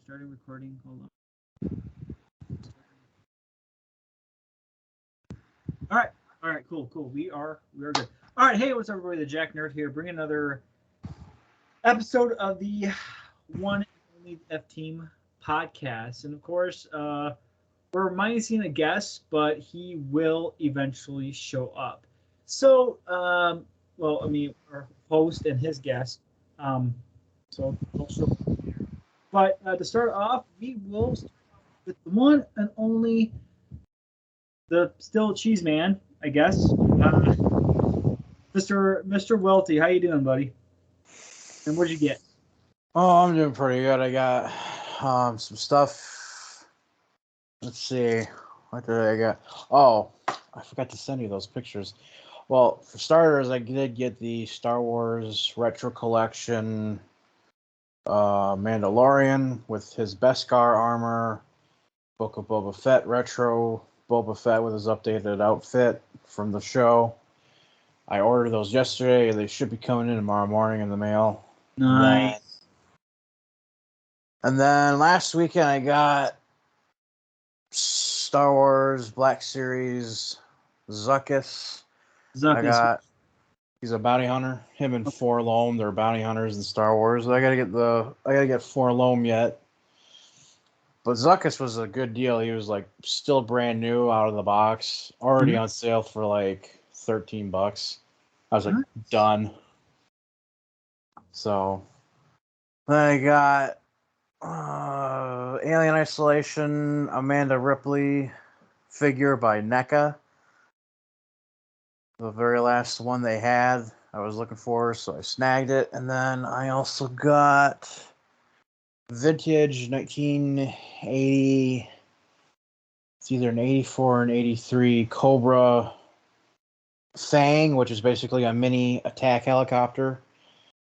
Starting recording. Hold on. All right. All right. Cool. We are good. All right. Hey, what's up, everybody? The Jack Nerd here. Bring another episode of the one and only F Team podcast, and of course, we're minusing a guest, but he will eventually show up. So, our host and his guest. Um, so he'll show up. But to start off, we will start with the one and only the still cheese man, I guess. Mr. Welty, how you doing, buddy? And what'd you get? Oh, I'm doing pretty good. I got some stuff. Let's see. What did I get? Oh, I forgot to send you those pictures. Well, for starters, I did get the Star Wars Retro Collection Mandalorian with his Beskar armor, Book of Boba Fett Retro Boba Fett with his updated outfit from the show. I ordered those yesterday. They should be coming in tomorrow morning in the mail. Nice. And then last weekend I got Star Wars Black Series Zuckuss. He's a bounty hunter. Him and Forlome, they're bounty hunters in Star Wars. I gotta get Forlome yet. But Zuckuss was a good deal. He was like still brand new out of the box, already on sale for like $13. I was like done. So then I got Alien Isolation Amanda Ripley figure by NECA. The very last one they had I was looking for, so I snagged it. And then I also got vintage 1980, it's either an 84 or an 83 Cobra Fang, which is basically a mini attack helicopter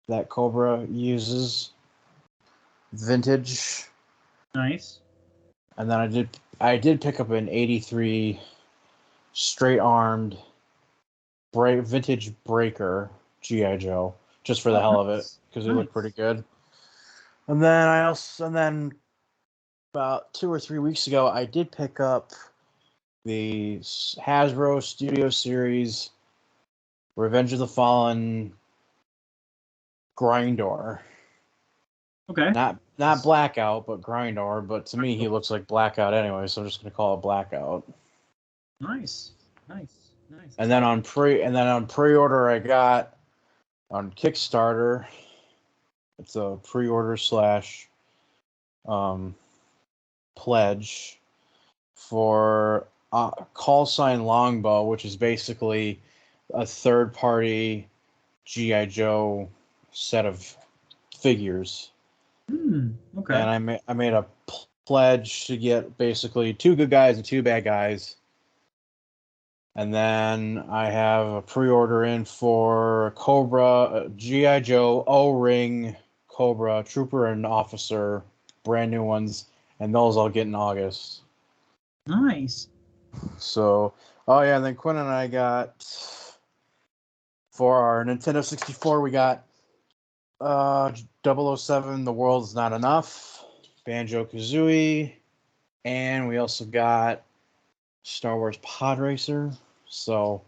that Cobra uses. Vintage. Nice. And then I did pick up an 83 straight armed vintage breaker G.I. Joe just for the hell of it because he looked pretty good. And then about 2 or 3 weeks ago I did pick up the Hasbro Studio Series Revenge of the Fallen Grindor. Okay. Not Blackout, but Grindor. But to me, he looks like Blackout anyway, so I'm just gonna call it Blackout. Nice. And then on pre-order, I got on Kickstarter. It's a pre-order / pledge for Call Sign Longbow, which is basically a third-party G.I. Joe set of figures. Okay. And I made a pledge to get basically 2 good guys and 2 bad guys. And then I have a pre-order in for Cobra, G.I. Joe, O-Ring, Cobra, Trooper, and Officer, brand new ones. And those I'll get in August. Nice. So, and then Quinn and I got, for our Nintendo 64, we got 007, The World's Not Enough, Banjo-Kazooie, and we also got Star Wars Pod Racer. So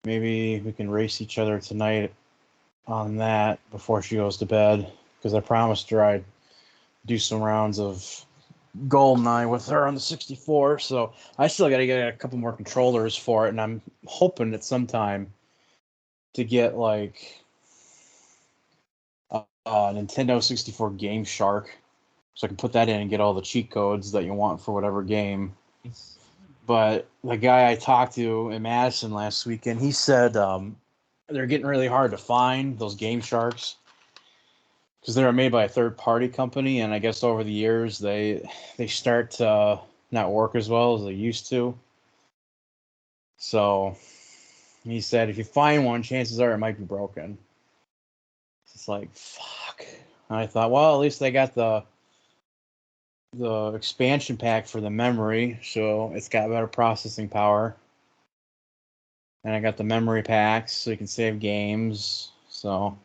maybe we can race each other tonight on that before she goes to bed, because I promised her I'd do some rounds of GoldenEye with her on the 64. So I still got to get a couple more controllers for it, and I'm hoping at some time to get like Nintendo 64 Game Shark, so I can put that in and get all the cheat codes that you want for whatever game. But the guy I talked to in Madison last weekend, he said they're getting really hard to find, those Game Sharks, because they're made by a third-party company, and I guess over the years they start to not work as well as they used to. So he said if you find one, chances are it might be broken. It's like, fuck. And I thought, well, at least they got the expansion pack for the memory, so it's got better processing power. And I got the memory packs so you can save games. So,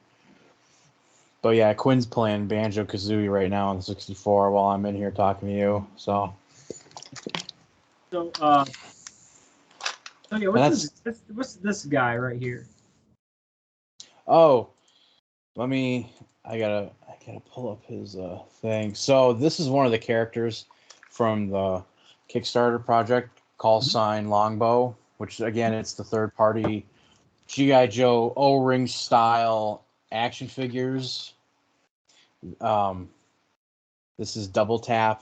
But yeah, Quinn's playing Banjo-Kazooie right now on the 64 while I'm in here talking to you. So yeah, what's this guy right here? oh, I gotta pull up his thing. So this is one of the characters from the Kickstarter project, call sign Longbow, which again it's the third party G.I. Joe O-ring style action figures. This is Double Tap,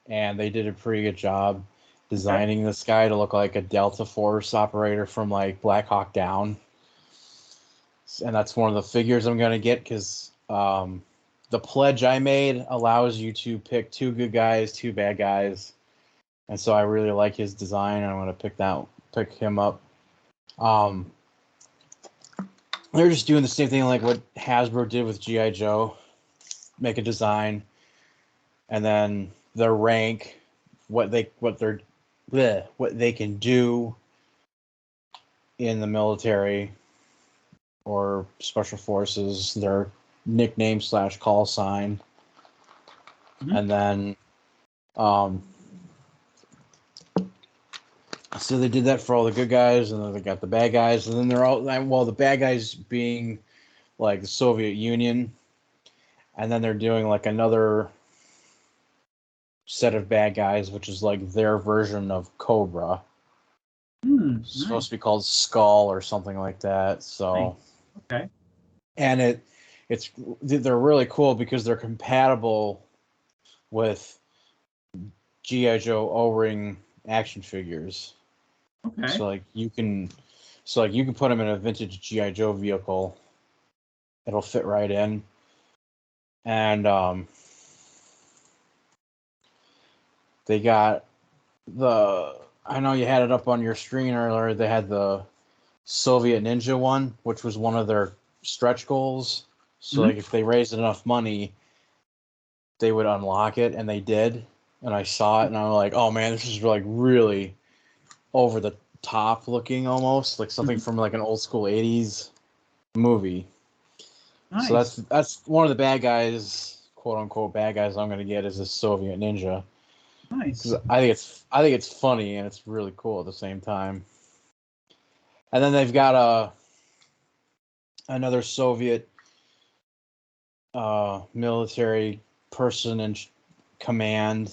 and they did a pretty good job designing this guy to look like a Delta Force operator from like Black Hawk Down. And that's one of the figures I'm gonna get because the pledge I made allows you to pick 2 good guys, 2 bad guys, and so I really like his design. I'm gonna pick him up. They're just doing the same thing like what Hasbro did with G.I. Joe. Make a design, and then their rank, what they can do in the military or special forces, their nickname / call sign, and then so they did that for all the good guys, and then they got the bad guys, and then they're all the bad guys being like the Soviet Union, and then they're doing like another set of bad guys, which is like their version of Cobra. It's supposed to be called Skull or something like that. So, okay, and they're really cool because they're compatible with G.I. Joe O-ring action figures. Okay. So you can put them in a vintage G.I. Joe vehicle. It'll fit right in, and they got I know you had it up on your screen earlier. They had the Soviet Ninja one, which was one of their stretch goals. So like if they raised enough money, they would unlock it, and they did. And I saw it, and I was like, oh man, this is like really over the top looking, almost like something from like an old school 80s movie. Nice. So that's one of the bad guys, quote unquote bad guys I'm gonna get is a Soviet Ninja. Nice. I think it's funny and it's really cool at the same time. And then they've got another Soviet military person in command.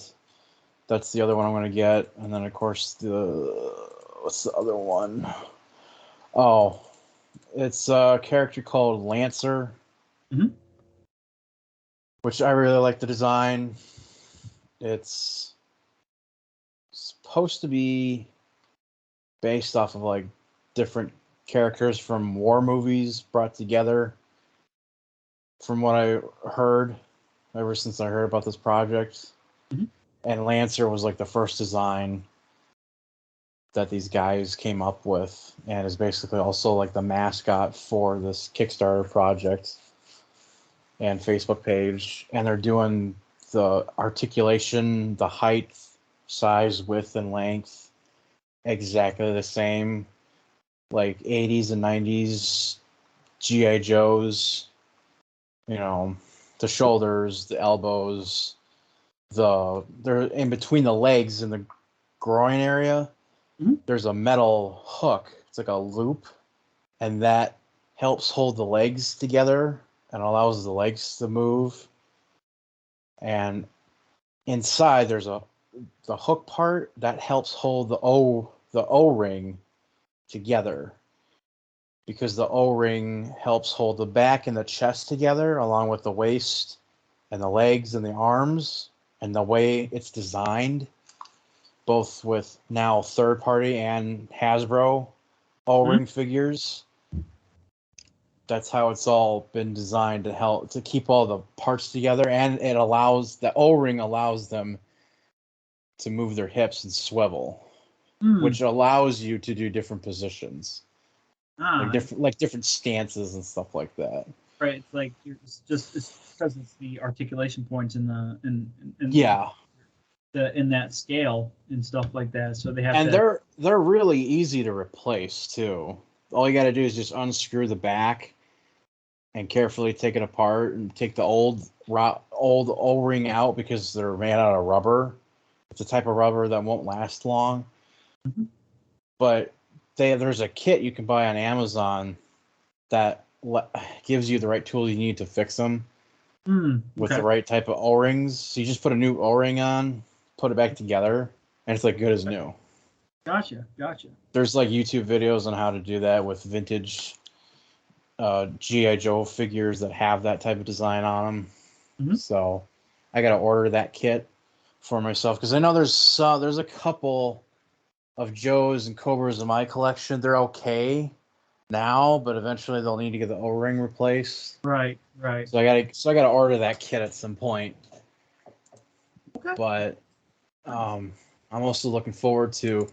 That's the other one I'm going to get. And then of course what's the other one? Oh, it's a character called Lancer, which I really like the design. It's supposed to be based off of like different characters from war movies brought together, from what I heard ever since I heard about this project. And Lancer was like the first design that these guys came up with, and is basically also like the mascot for this Kickstarter project and Facebook page. And they're doing the articulation, the height, size, width, and length exactly the same, like 80s and 90s G.I. Joes. You know, the shoulders, the elbows, they're in between the legs and the groin area. There's a metal hook. It's like a loop, and that helps hold the legs together and allows the legs to move. And inside there's the hook part that helps hold the O-ring together, because the O-ring helps hold the back and the chest together along with the waist and the legs and the arms. And the way it's designed, both with now third party and Hasbro O-ring figures, that's how it's all been designed to help to keep all the parts together. And it allows the O-ring allows them to move their hips and swivel, which allows you to do different positions, like different stances and stuff like that. Right, it's like it's because it's the articulation points in that scale and stuff like that. So they have, and they're really easy to replace too. All you got to do is just unscrew the back and carefully take it apart and take the old O-ring out because they're made out of rubber. It's a type of rubber that won't last long. Mm-hmm. But there's a kit you can buy on Amazon that gives you the right tools you need to fix them with the right type of O-rings. So you just put a new O-ring on, put it back together, and it's like good as new. Gotcha. There's like YouTube videos on how to do that with vintage G.I. Joe figures that have that type of design on them. Mm-hmm. So I got to order that kit for myself because I know there's a couple of Joes and Cobras in my collection. They're okay now, but eventually they'll need to get the O-ring replaced. Right. So I gotta order that kit at some point. Okay. But I'm also looking forward to.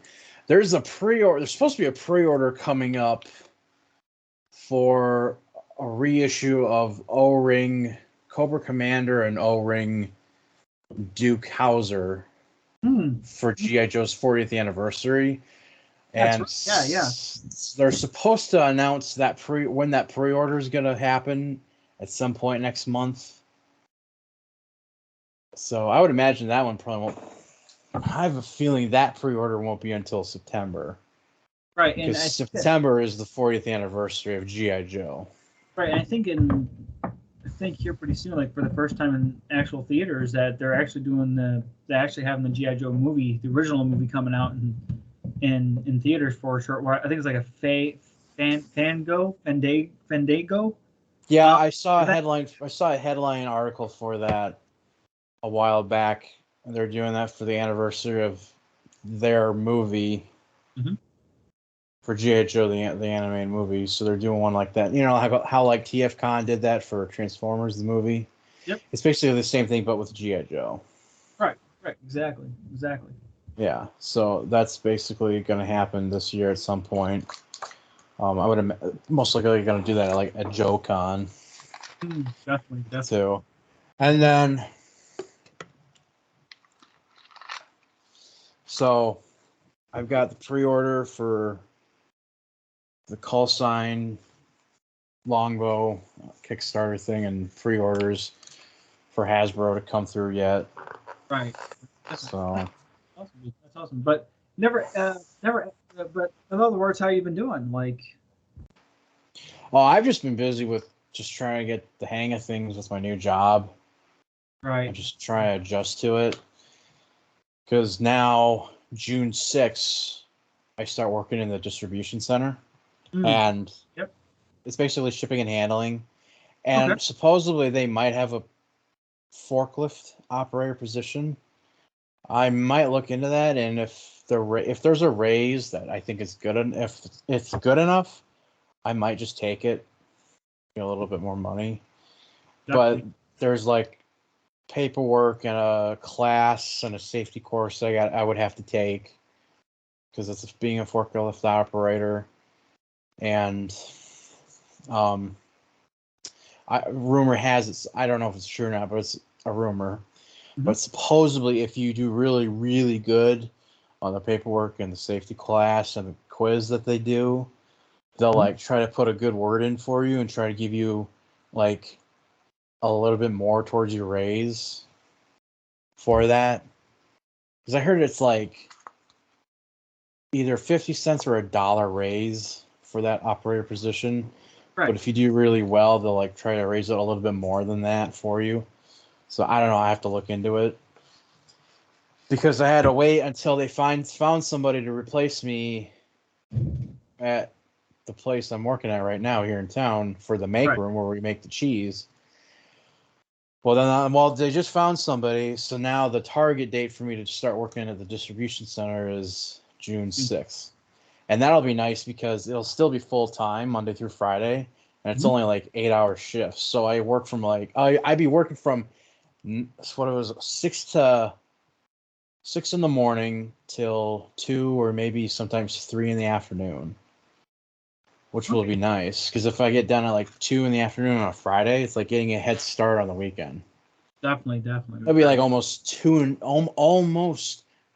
There's supposed to be a pre-order coming up for a reissue of O-ring Cobra Commander and O-ring Duke Hauser for G.I. Joe's 40th anniversary. And yeah. They're supposed to announce that when that pre-order is going to happen at some point next month. So I would imagine that one probably won't. I have a feeling that pre-order won't be until September. Right, because September is the 40th anniversary of G.I. Joe. Right, and I think here pretty soon, like for the first time in actual theaters, that they're actually having the G.I. Joe movie, the original movie, coming out in theaters for a short while. I think it's like a Fandango. Yeah, I saw a headline. I saw a headline article for that a while back. They're doing that for the anniversary of their movie for G.I. Joe, the animated movie. So they're doing one like that. You know how like TFCon did that for Transformers, the movie? Yep. It's basically the same thing, but with G.I. Joe. Right. Exactly. Yeah, so that's basically going to happen this year at some point. I would most likely going to do that at JoeCon. Definitely. Too. And then, so I've got the pre-order for the call sign longbow Kickstarter thing and pre-orders for Hasbro to come through yet. Right. So that's awesome. But never. But in other words, how you been doing? Like. Well, I've just been busy with just trying to get the hang of things with my new job. Right. I'm just trying to adjust to it. Because now, June 6th, I start working in the distribution center. And it's basically shipping and handling. And supposedly they might have a forklift operator position. I might look into that, and if there's a raise that I think is good, if it's good enough, I might just take it, get a little bit more money. Definitely. But there's like paperwork and a class and a safety course I would have to take because it's being a forklift operator, and rumor has it, I don't know if it's true or not, but it's a rumor. But supposedly, if you do really, really good on the paperwork and the safety class and the quiz that they do, they'll like try to put a good word in for you and try to give you like a little bit more towards your raise for that. Because I heard it's like either 50 cents or $1 raise for that operator position. Right. But if you do really well, they'll like try to raise it a little bit more than that for you. So I don't know. I have to look into it because I had to wait until they found somebody to replace me at the place I'm working at right now here in town for the make room where we make the cheese. Well, then, they just found somebody. So now the target date for me to start working at the distribution center is June 6th. And that'll be nice because it'll still be full time Monday through Friday. And it's only like 8-hour shifts. So I work from I'd be working from 6 in the morning till 2 or maybe sometimes 3 in the afternoon, which will be nice because if I get done at like 2 in the afternoon on a Friday, it's like getting a head start on the weekend. Definitely. It'll be like almost a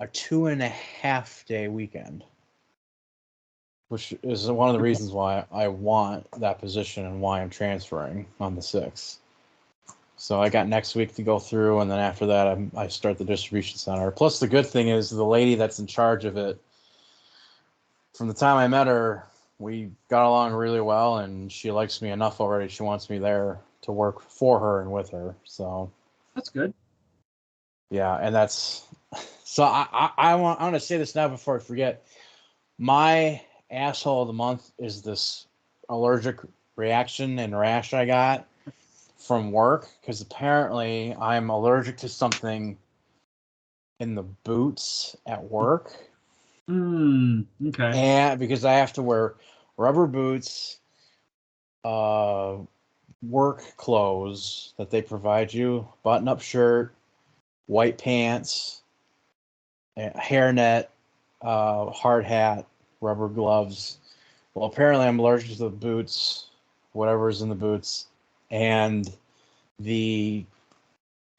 2.5 day weekend, which is one of the reasons why I want that position and why I'm transferring on the 6th. So I got next week to go through, and then after that, I start the distribution center. Plus, the good thing is the lady that's in charge of it, from the time I met her, we got along really well, and she likes me enough already. She wants me there to work for her and with her. So That's good. yeah, and that's so I want to say this now before I forget. My asshole of the month is this allergic reaction and rash I got from work, because apparently I'm allergic to something in the boots at work. Okay. And because I have to wear rubber boots, work clothes that they provide you, button-up shirt, white pants, a hairnet, hard hat, rubber gloves. Well, apparently I'm allergic to the boots, whatever's in the boots, and the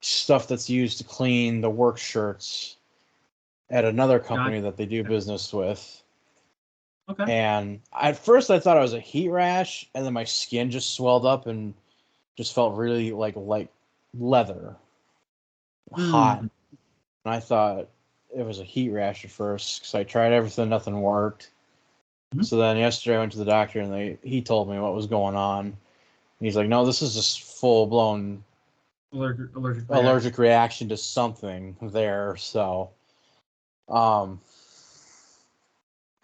stuff that's used to clean the work shirts at another company that they do business with. Okay. And at first I thought it was a heat rash, and then my skin just swelled up and just felt really like leather, hot. And I thought it was a heat rash at first, because I tried everything, nothing worked. So then yesterday I went to the doctor, and he told me what was going on. And he's like, no, this is just full-blown allergic reaction to something there. So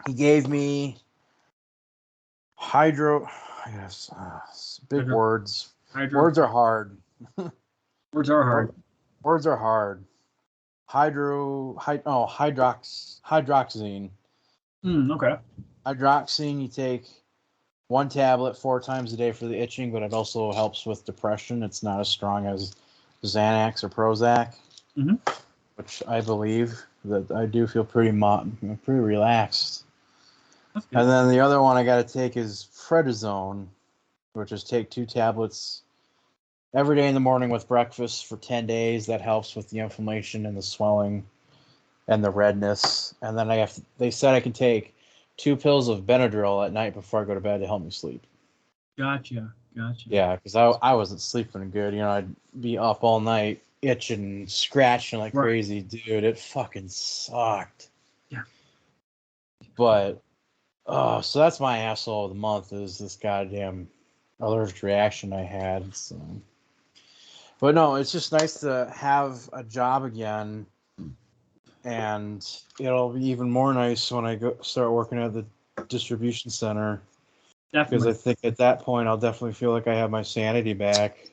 he gave me big words. Words are hard. Words are hard. Words are hard. Hydroxyzine. Okay. Hydroxyzine, you take 1 tablet 4 times a day for the itching, but it also helps with depression. It's not as strong as Xanax or Prozac, which I believe that I do feel pretty relaxed. And then the other one I got to take is prednisone, which is take 2 tablets every day in the morning with breakfast for 10 days. That helps with the inflammation and the swelling and the redness. And then they said I can take 2 pills of Benadryl at night before I go to bed to help me sleep. Gotcha. Yeah, because I wasn't sleeping good. I'd be up all night itching, scratching like crazy, dude. It fucking sucked. Yeah. But so that's my asshole of the month, is this goddamn allergic reaction I had. So, but no, it's just nice to have a job again, and it'll be even more nice when I start working at the distribution center. Definitely. Because I think at that point I'll definitely feel like I have my sanity back,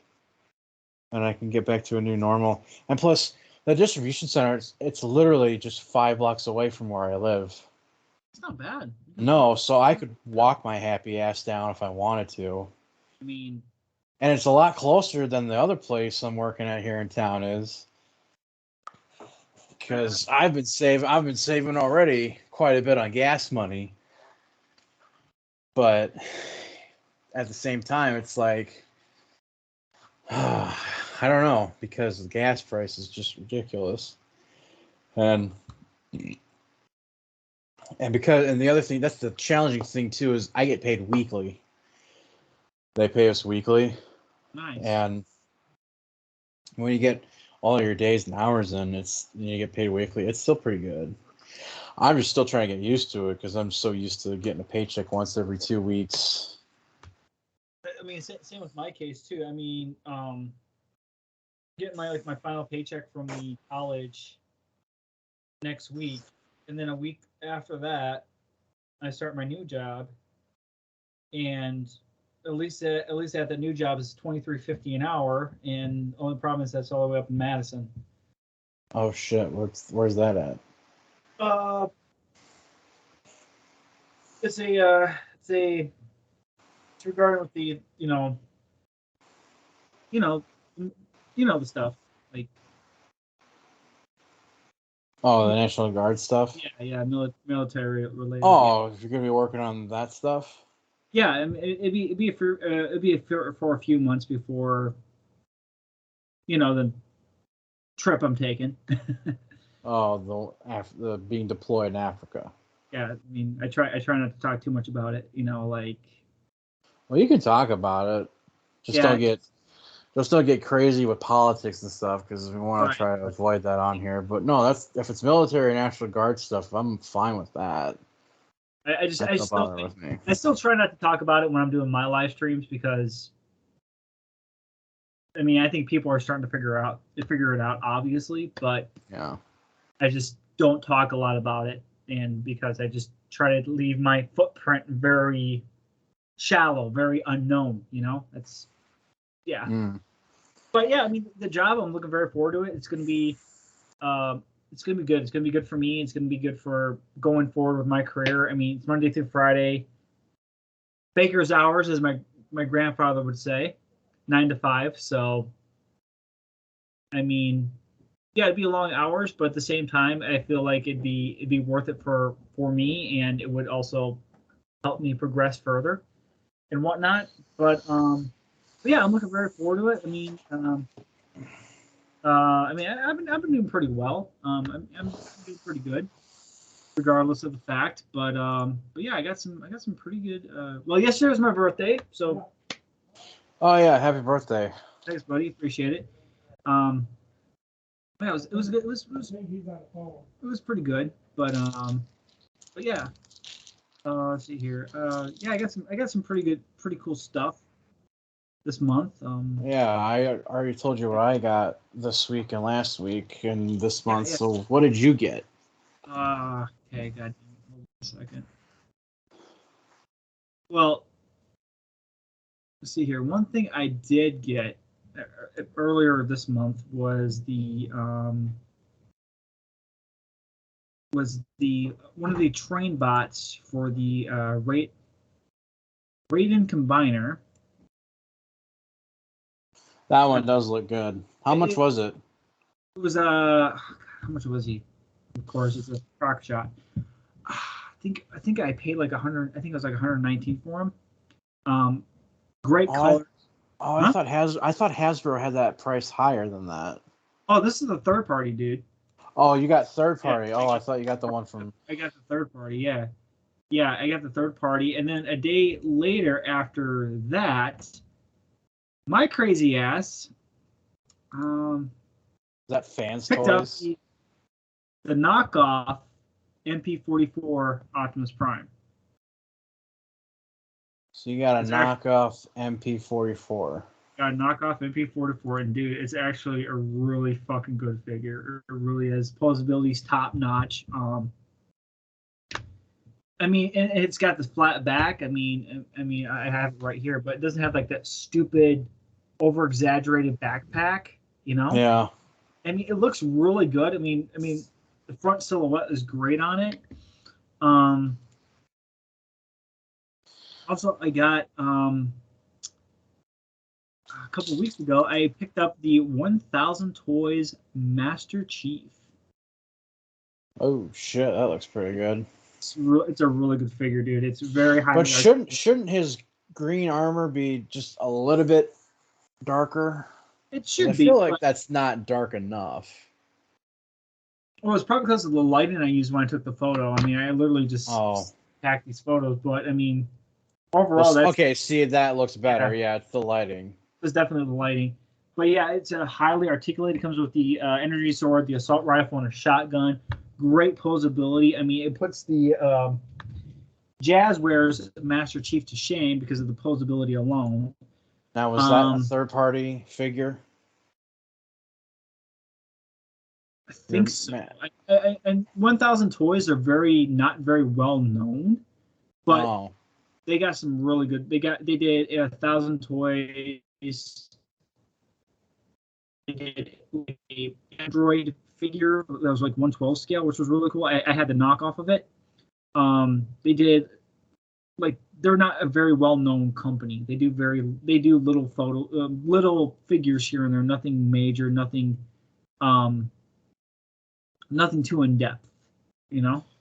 and I can get back to a new normal. And plus, the distribution center, it's literally just 5 blocks away from where I live. It's not bad. No, so I could walk my happy ass down if I wanted to. I mean, and it's a lot closer than the other place I'm working at here in town is. Because I've been saving already quite a bit on gas money. But at the same time, it's like, I don't know, because the gas price is just ridiculous. And the other thing, that's the challenging thing too, is I get paid weekly. They pay us weekly. Nice. And when you get all your days and hours in, you get paid weekly. It's still pretty good. I'm just still trying to get used to it, because I'm so used to getting a paycheck once every 2 weeks. I mean, same with my case too. I mean, getting my final paycheck from the college next week, and then a week after that, I start my new job, and at least at the new job is $23.50 an hour, and the only problem is that's all the way up in Madison. Oh shit! Where's that at? It's regarding with the the stuff like. Oh, the National Guard stuff. Yeah, military related. Oh, if you're gonna be working on that stuff. Yeah, it'd be for a few months before, the trip I'm taking. Oh, the being deployed in Africa. yeah. I mean, I try not to talk too much about it. You know, like. Well, you can talk about it. Just Yeah. don't get crazy with politics and stuff because we want to Right. try to avoid that on here. But no, that's if it's military and National Guard stuff, I'm fine with that. I just That's no bother with me. I still try not to talk about it when I'm doing my live streams because I mean I think people are starting to figure it out obviously, but Yeah. I just don't talk a lot about it, and because I just try to leave my footprint very shallow, very unknown. You know, that's yeah. Mm. But yeah, I mean the job I'm looking very forward to it. It's gonna be good. It's gonna be good for me. It's gonna be good for going forward with my career. I mean, it's Monday through Friday. Baker's hours, as my grandfather would say, 9 to 5. So, I mean, yeah, it'd be long hours, but at the same time, I feel like it'd be worth it for me, and it would also help me progress further and whatnot. But yeah, I'm looking very forward to it. I've been doing pretty well. I'm doing pretty good, regardless of the fact. But yeah, I got some pretty good. Well, yesterday was my birthday, so Oh yeah, happy birthday. thanks, buddy. Appreciate it. Um, yeah, it was good. It was pretty good. But yeah. Let's see here. Yeah, I got some pretty cool stuff this month. Yeah, I already told you what I got this week and last week and this month. Yeah. So what did you get? Okay, god damn it. Hold on a second. Well, let's see here. One thing I did get earlier this month was the one of the train bots for the Raiden Combiner. That one does look good. How much was it? It was how much was he? Of course, it's a crock shot. I think I paid like 100. I think it was like 119 for him. Great color. I thought Hasbro had that price higher than that. Oh, this is the third party, dude. Oh, you got third party. Yeah, I thought you got the one from. I got the third party. Yeah, yeah, I got the third party, and then a day later after that, my crazy ass Is that fans picked toys? up the knockoff MP44 Optimus Prime. So you got a knockoff MP44. Got a knockoff MP44, and dude, it's actually a really fucking good figure. It really is. Posability's top notch. I mean, and it's got this flat back. I mean, I have it right here, but it doesn't have like that stupid, over exaggerated backpack. You know? Yeah. I mean, it looks really good. I mean, the front silhouette is great on it. Also, I got a couple of weeks ago, I picked up the 1000 Toys Master Chief. Oh shit, that looks pretty good. It's a really good figure, dude. It's very high. But shouldn't his green armor be just a little bit darker? It should I be. feel like that's not dark enough. Well, it's probably because of the lighting I used when I took the photo. I mean, I literally just packed these photos, but I mean, overall, that's okay. See, that looks better. Yeah, it's the lighting. It's definitely the lighting. But yeah, it's a highly articulated. It comes with the energy sword, the assault rifle, and a shotgun. Great posability. I mean, it puts the Jazzwares Master Chief to shame because of the posability alone. Now, was that a third-party figure? I think so. And 1000 Toys are not very well known, but they got some really good. They did 1000 Toys. They did a Android figure that was like 1/12 scale, which was really cool. I had the knockoff of it. They did they're not a very well known company. They do little figures here and there, nothing major, nothing too in depth,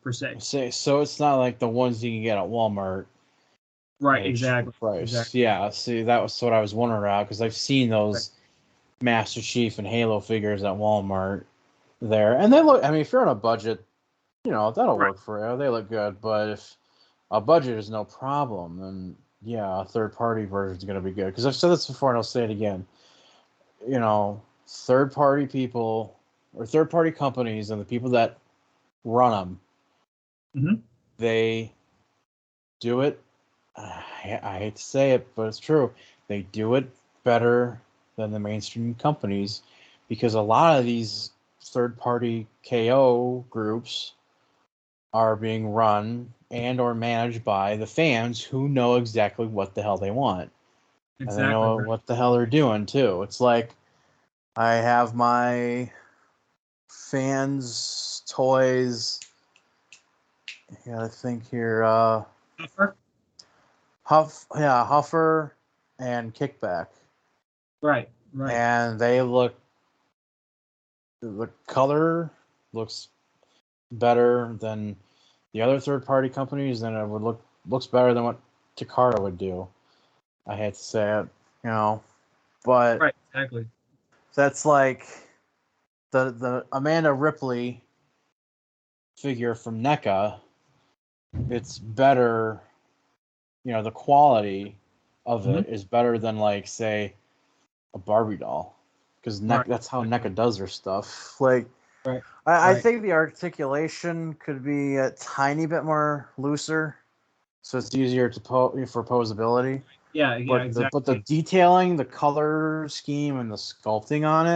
per se. So it's not like the ones you can get at Walmart. Right, exactly. Price. Exactly. Yeah, see, that was what I was wondering about because I've seen those Master Chief and Halo figures at Walmart there, and they look. I mean, if you're on a budget, that'll Right. work for you. They look good. But if a budget is no problem, then yeah, a third party version is going to be good. Because I've said this before and I'll say it again. Third party people or third party companies and the people that run them, Mm-hmm. they do it. I hate to say it, but it's true. They do it better than the mainstream companies because a lot of these third party KO groups are being run and or managed by the fans who know exactly what the hell they want. And they Exactly. know Right. what the hell they're doing too. It's like I have my fans toys. I gotta think here. Offer? Huffer and Kickback, Right. Right. and the color looks better than the other third party companies, and it looks better than what Takara would do. I hate to say it, but Right. Exactly. that's like the Amanda Ripley figure from NECA. It's better, the quality of Mm-hmm. it is better than like say a Barbie doll, because Right. that's how Exactly. NECA does their stuff. Like Right. I Right. think the articulation could be a tiny bit more looser, so it's easier for posability. Yeah. Yeah. But the Exactly. detailing, the color scheme, and the sculpting on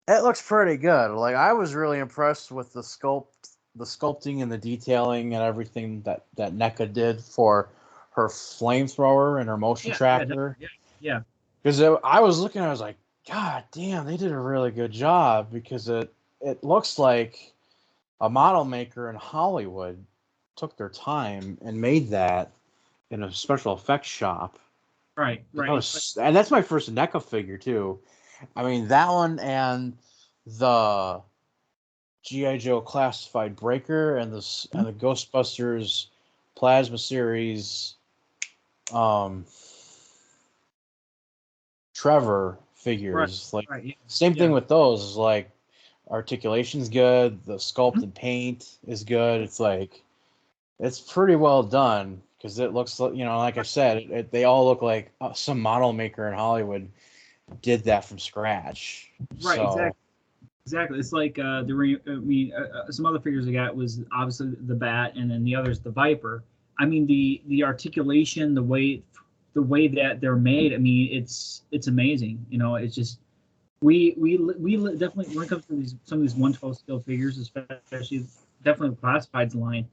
it looks pretty good. Like I was really impressed with the sculpting and the detailing and everything that NECA did for her flamethrower and her motion Yeah. Yeah. tracker. Yeah. Yeah. Because I was looking, I was like, God damn, they did a really good job because it looks like a model maker in Hollywood took their time and made that in a special effects shop. Right. Right. It's like, And that's my first NECA figure too. I mean that one and the GI Joe Classified Breaker and the Ghostbusters Plasma Series um, Trevor right. figures. Like Right. Yeah. same thing Yeah. with those. Is like articulation's good, the Mhm. sculpted paint is good. It's like it's pretty well done because it looks like like I said, they all look like some model maker in Hollywood did that from scratch. Right. So Exactly. Exactly. It's like some other figures I got was obviously the bat, and then the others the viper. I mean, the articulation, the way that they're made. I mean, it's amazing. It's just definitely when it comes to some of these 112 scale figures, especially definitely the classifieds line.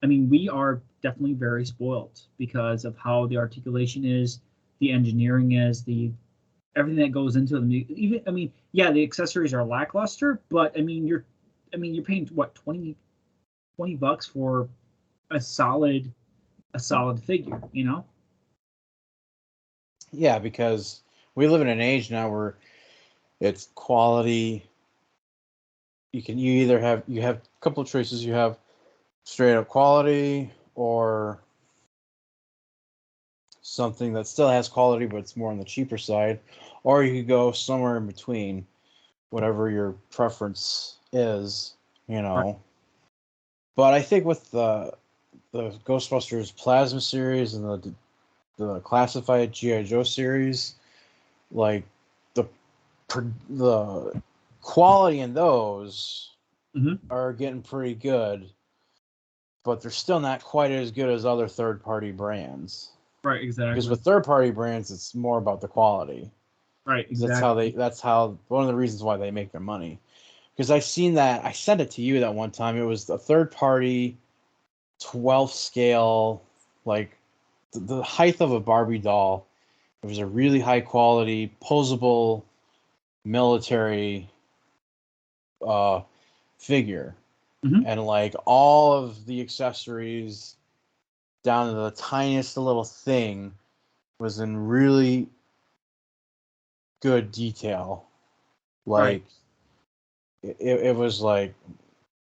I mean, we are definitely very spoiled because of how the articulation is, the engineering is, the everything that goes into them. Even I mean, yeah, the accessories are lackluster, but I mean you're paying what 20 bucks for a solid figure. yeah, because we live in an age now where it's quality. You have a couple of choices. You have straight up quality or something that still has quality but it's more on the cheaper side, or you could go somewhere in between, whatever your preference is, you Right. know. But I think with the Ghostbusters Plasma series and the classified GI Joe series, like the the quality in those Mm-hmm. are getting pretty good, but they're still not quite as good as other third party brands. Right. Because Exactly. with third party brands, it's more about the quality. Right. Because Exactly. that's how one of the reasons why they make their money. Because I've seen that I sent it to you that one time. It was the third party 12th scale, like the height of a Barbie doll. It was a really high quality, posable military uh, figure, Mm-hmm. and like all of the accessories down to the tiniest little thing was in really good detail. Right. Like it was like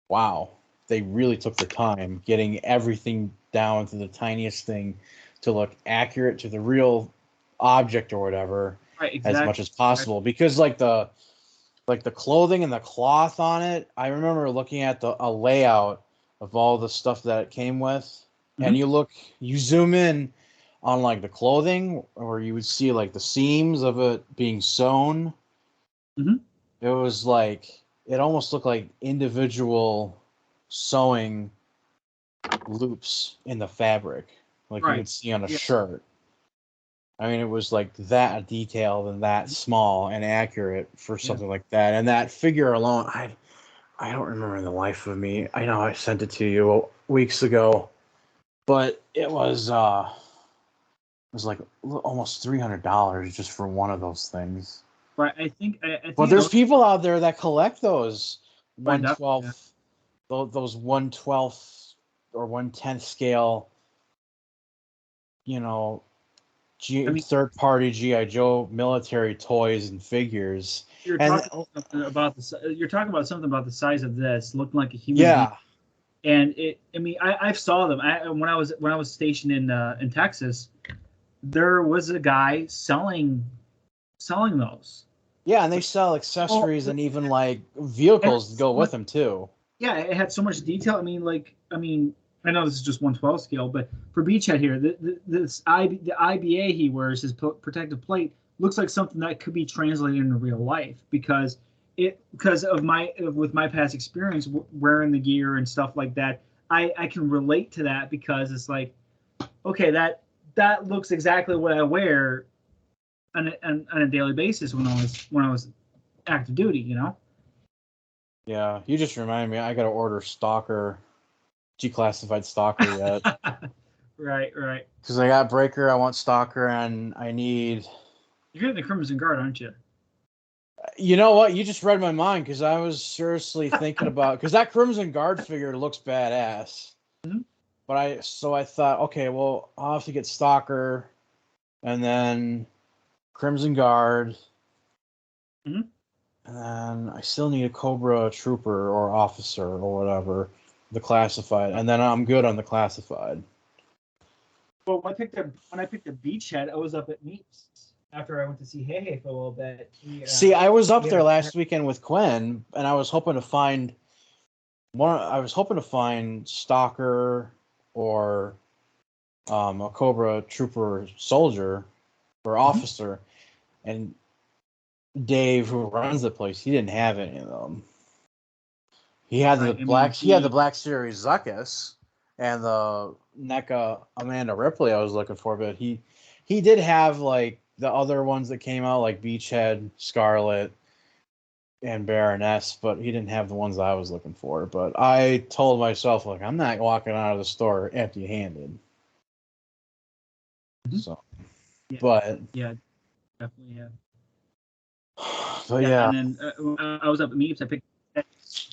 wow, they really took the time getting everything down to the tiniest thing to look accurate to the real object or whatever Right. as much Exactly. as possible. Because like the clothing and the cloth on it, I remember looking at a layout of all the stuff that it came with, and Mhm. you zoom in on like the clothing, or you would see like the seams of it being sewn. Mhm. It was like it almost looked like individual sewing loops in the fabric, like you Right. would see on a Yeah. shirt. I mean, it was like that detailed and that small and accurate for Yeah. something like that. And that figure alone, I don't remember the life of me. I know I sent it to you weeks ago, but it was like almost $300 just for one of those things. Right. I But think I there's know. people out there that collect those Find out. 1/12, Yeah. those 1/12 or 1/10 scale, you know, I mean, third party GI Joe military toys and figures. you're And talking something about you're talking about something about the size of this, looking like a human being. yeah, And I mean, I saw them. When I was stationed in Texas, there was a guy selling those. yeah, and they sell Oh, accessories and even like and vehicles to go with them too. yeah, it had so much detail. I know this is just 1/12 scale, but for Beachhead here, the IBA he wears, his protective plate, looks like something that could be translated into real life because of with my past experience wearing the gear and stuff like that. I can relate to that because it's like, okay, that looks exactly what I wear on a daily basis when I was active duty, you know. Yeah, you just reminded me. I got to order Stalker, declassified Stalker yet. Right, right. Because I got Breaker, I want Stalker, and I need. You're getting the Crimson Guard, aren't you? You know what? You just read my mind because I was seriously thinking about because that Crimson Guard figure looks badass. Mhm. But I thought, okay, well, I'll have to get Stalker, and then Crimson Guard, Mhm. and then I still need a Cobra Trooper or Officer or whatever, the classified, and then I'm good on the classified. Well, when I picked a beachhead, I was up at Meeps after I went to see Hey for a little bit. See, I was up He had there last weekend with Quinn, and I was hoping to find one. I was hoping to find Stalker or a Cobra Trooper Soldier or Mhm. Officer, and Dave, who runs the place, he didn't have any of them. Right. I mean, He had the Black Series Zuckus and the NECA Amanda Ripley I was looking for, but he did have like the other ones that came out like Beachhead, Scarlet, and Baroness, but he didn't have the ones I was looking for. But I told myself, like, I'm not walking out of the store empty handed. Mhm. So, Yeah, but yeah, definitely, yeah. but Yeah, yeah, and then I was up at Meeps. I picked.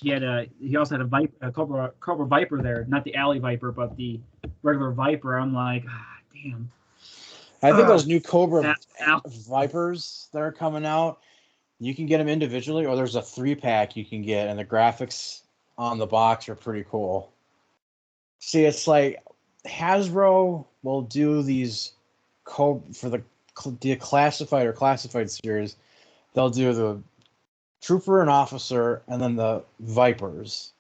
He also had a Cobra Viper there, not the Alley Viper, but the regular Viper. I'm like, damn. I think those new Cobra That, ow. Vipers that are coming out, you can get them individually, or there's a 3-pack you can get, and the graphics on the box are pretty cool. See, it's like Hasbro will do these for the declassified or classified series. They'll do the Trooper and Officer, and then the Vipers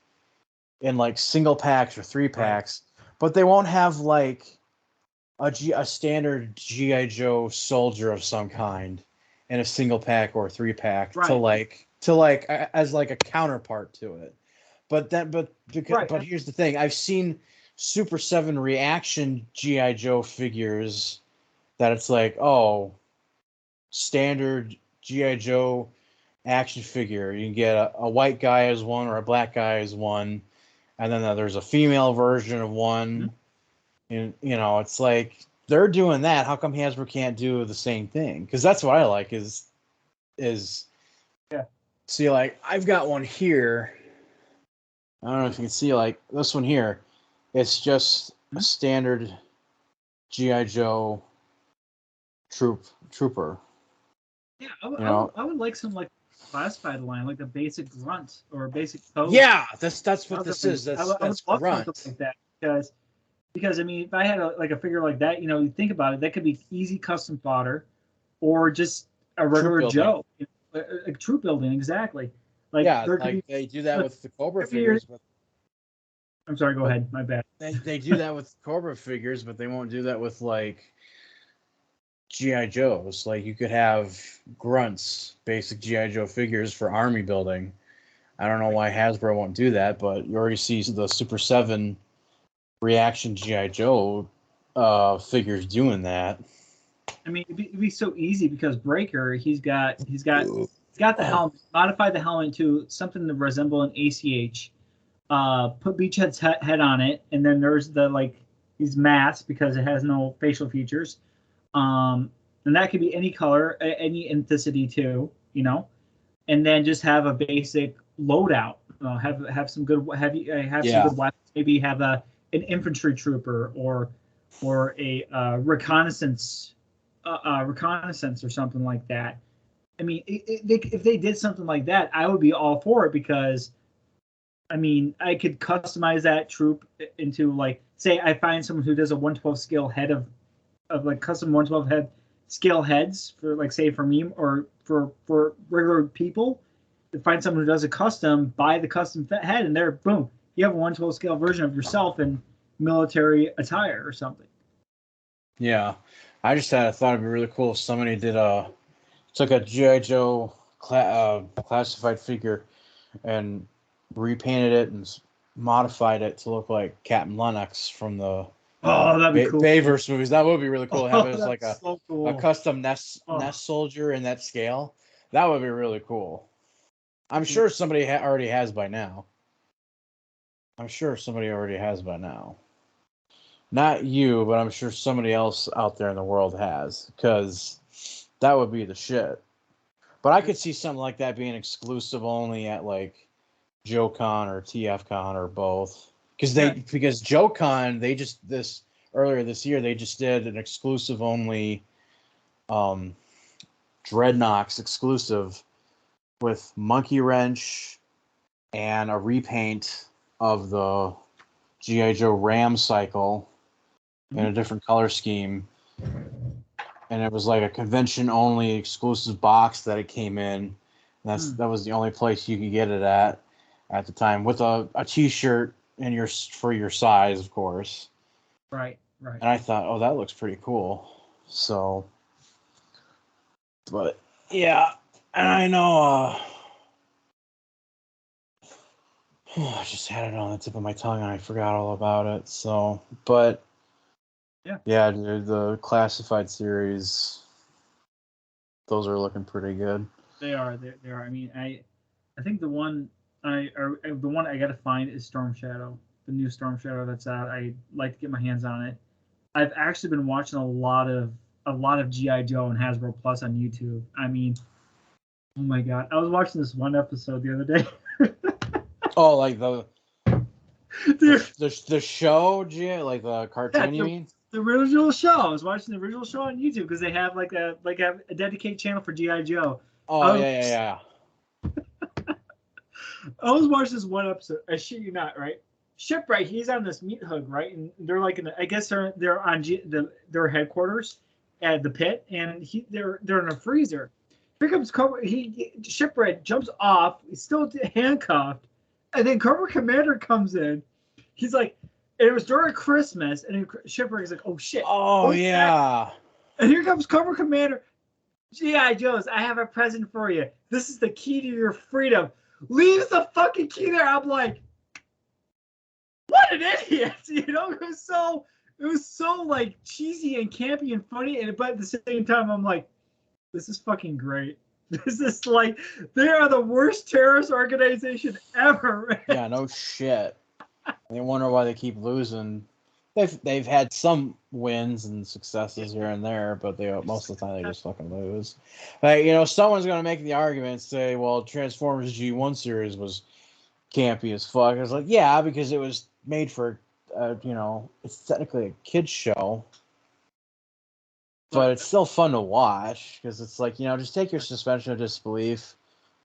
in like single packs or Right, 3-packs, but they won't have like a standard GI Joe soldier of some kind in a single pack or 3-pack right, to like as like a counterpart to it. right. But here's the thing: I've seen Super 7 reaction GI Joe figures that it's like, oh, standard GI Joe action figure. You can get a white guy as one or a black guy as one, and then there's a female version of Mhm. one. And it's like they're doing that. How come Hasbro can't do the same thing? Because that's what I like is Yeah. see, like I've got one here. I don't know if you can see like this one here. It's just a Mhm. standard GI Joe trooper. Yeah, You know, I would like some like classified line, like a basic grunt or a basic code. yeah, that's what this is. I would That's love something grunt. like that because I mean, if I had like a figure like that, you think about it, that could be easy custom fodder, or just a Troop regular building. Joe, a troop building exactly. Like Yeah, there could like be they do that look, with the Cobra every year, figures. But I'm sorry. Go ahead. My bad. They do that with Cobra figures, but they won't do that with like GI Joes. Like you could have Grunts, basic GI Joe figures for army building. I don't know why Hasbro won't do that, but you already see the Super 7 reaction GI Joe figures doing that. I mean, it'd be so easy because Breaker, he's got the helmet, modified the helmet to something to resemble an ACH. Put Beachhead's head on it, and then there's these masks because it has no facial features. And that could be any color, any ethnicity too, and then just have a basic loadout. Have some good some good weapons. Maybe have an infantry trooper or a reconnaissance or something like that. I mean, if they did something like that, I would be all for it because, I mean, I could customize that troop into say I find someone who does a 112 scale head of custom 112 head scale heads for say for me or for regular people. To find someone who does a custom, buy the custom head, and there, boom, you have a 112 scale version of yourself in military attire or something. Yeah, I just thought it'd be really cool if somebody took a GI Joe classified figure and repainted it and modified it to look like Captain Lennox from the that'd be cool. Bayverse movies. That would be really cool to have it as like cool. a custom nest soldier in that scale. That would be really cool. I'm sure somebody already has by now. Not you, but I'm sure somebody else out there in the world has, because that would be the shit. But I could see something like that being exclusive only at like JoeCon or TFCon or both. Because JoeCon, they just earlier this year they just did an exclusive only Dreadnoks exclusive with Monkey Wrench and a repaint of the G.I. Joe Ram cycle in a different color scheme. And it was like a convention only exclusive box that it came in. And that was the only place you could get it at the time, with a t-shirt for your size, of course. Right. And I thought, oh, that looks pretty cool. So, but yeah, and I know I just had it on the tip of my tongue and I forgot all about it. So, but yeah, dude, the classified series, those are looking pretty good. They are. They are. I mean, I think the one I got to find is Storm Shadow, the new Storm Shadow that's out. I'd like to get my hands on it. I've actually been watching a lot of GI Joe and Hasbro Plus on YouTube. I mean, oh my god, I was watching this one episode the other day. Oh, like the show, like the cartoon, you mean? The original show. I was watching the original show on YouTube because they have a dedicated channel for GI Joe. Oh yeah. I was watching this one episode. I shit you not, right? Shipwright, he's on this meat hook, right? And they're like I guess they're on their headquarters at the pit, and they're in a freezer. Here comes Cobra. Shipwright jumps off. He's still handcuffed, and then Cobra Commander comes in. He's like, and it was during Christmas, and Shipwright is like, oh shit. Oh yeah. And here comes Cobra Commander. G.I. Joes, I have a present for you. This is the key to your freedom. Leaves the fucking key there. I'm like, what an idiot! It was so like cheesy and campy and funny, but at the same time, I'm like, this is fucking great. This is like, they are the worst terrorist organization ever. Yeah, no shit. They wonder why they keep losing. They've had some wins and successes here and there, but most of the time they just fucking lose. Like, someone's gonna make the argument and say, well, Transformers G1 series was campy as fuck. I was like, yeah, because it was made for it's technically a kid's show, but it's still fun to watch because it's like, just take your suspension of disbelief,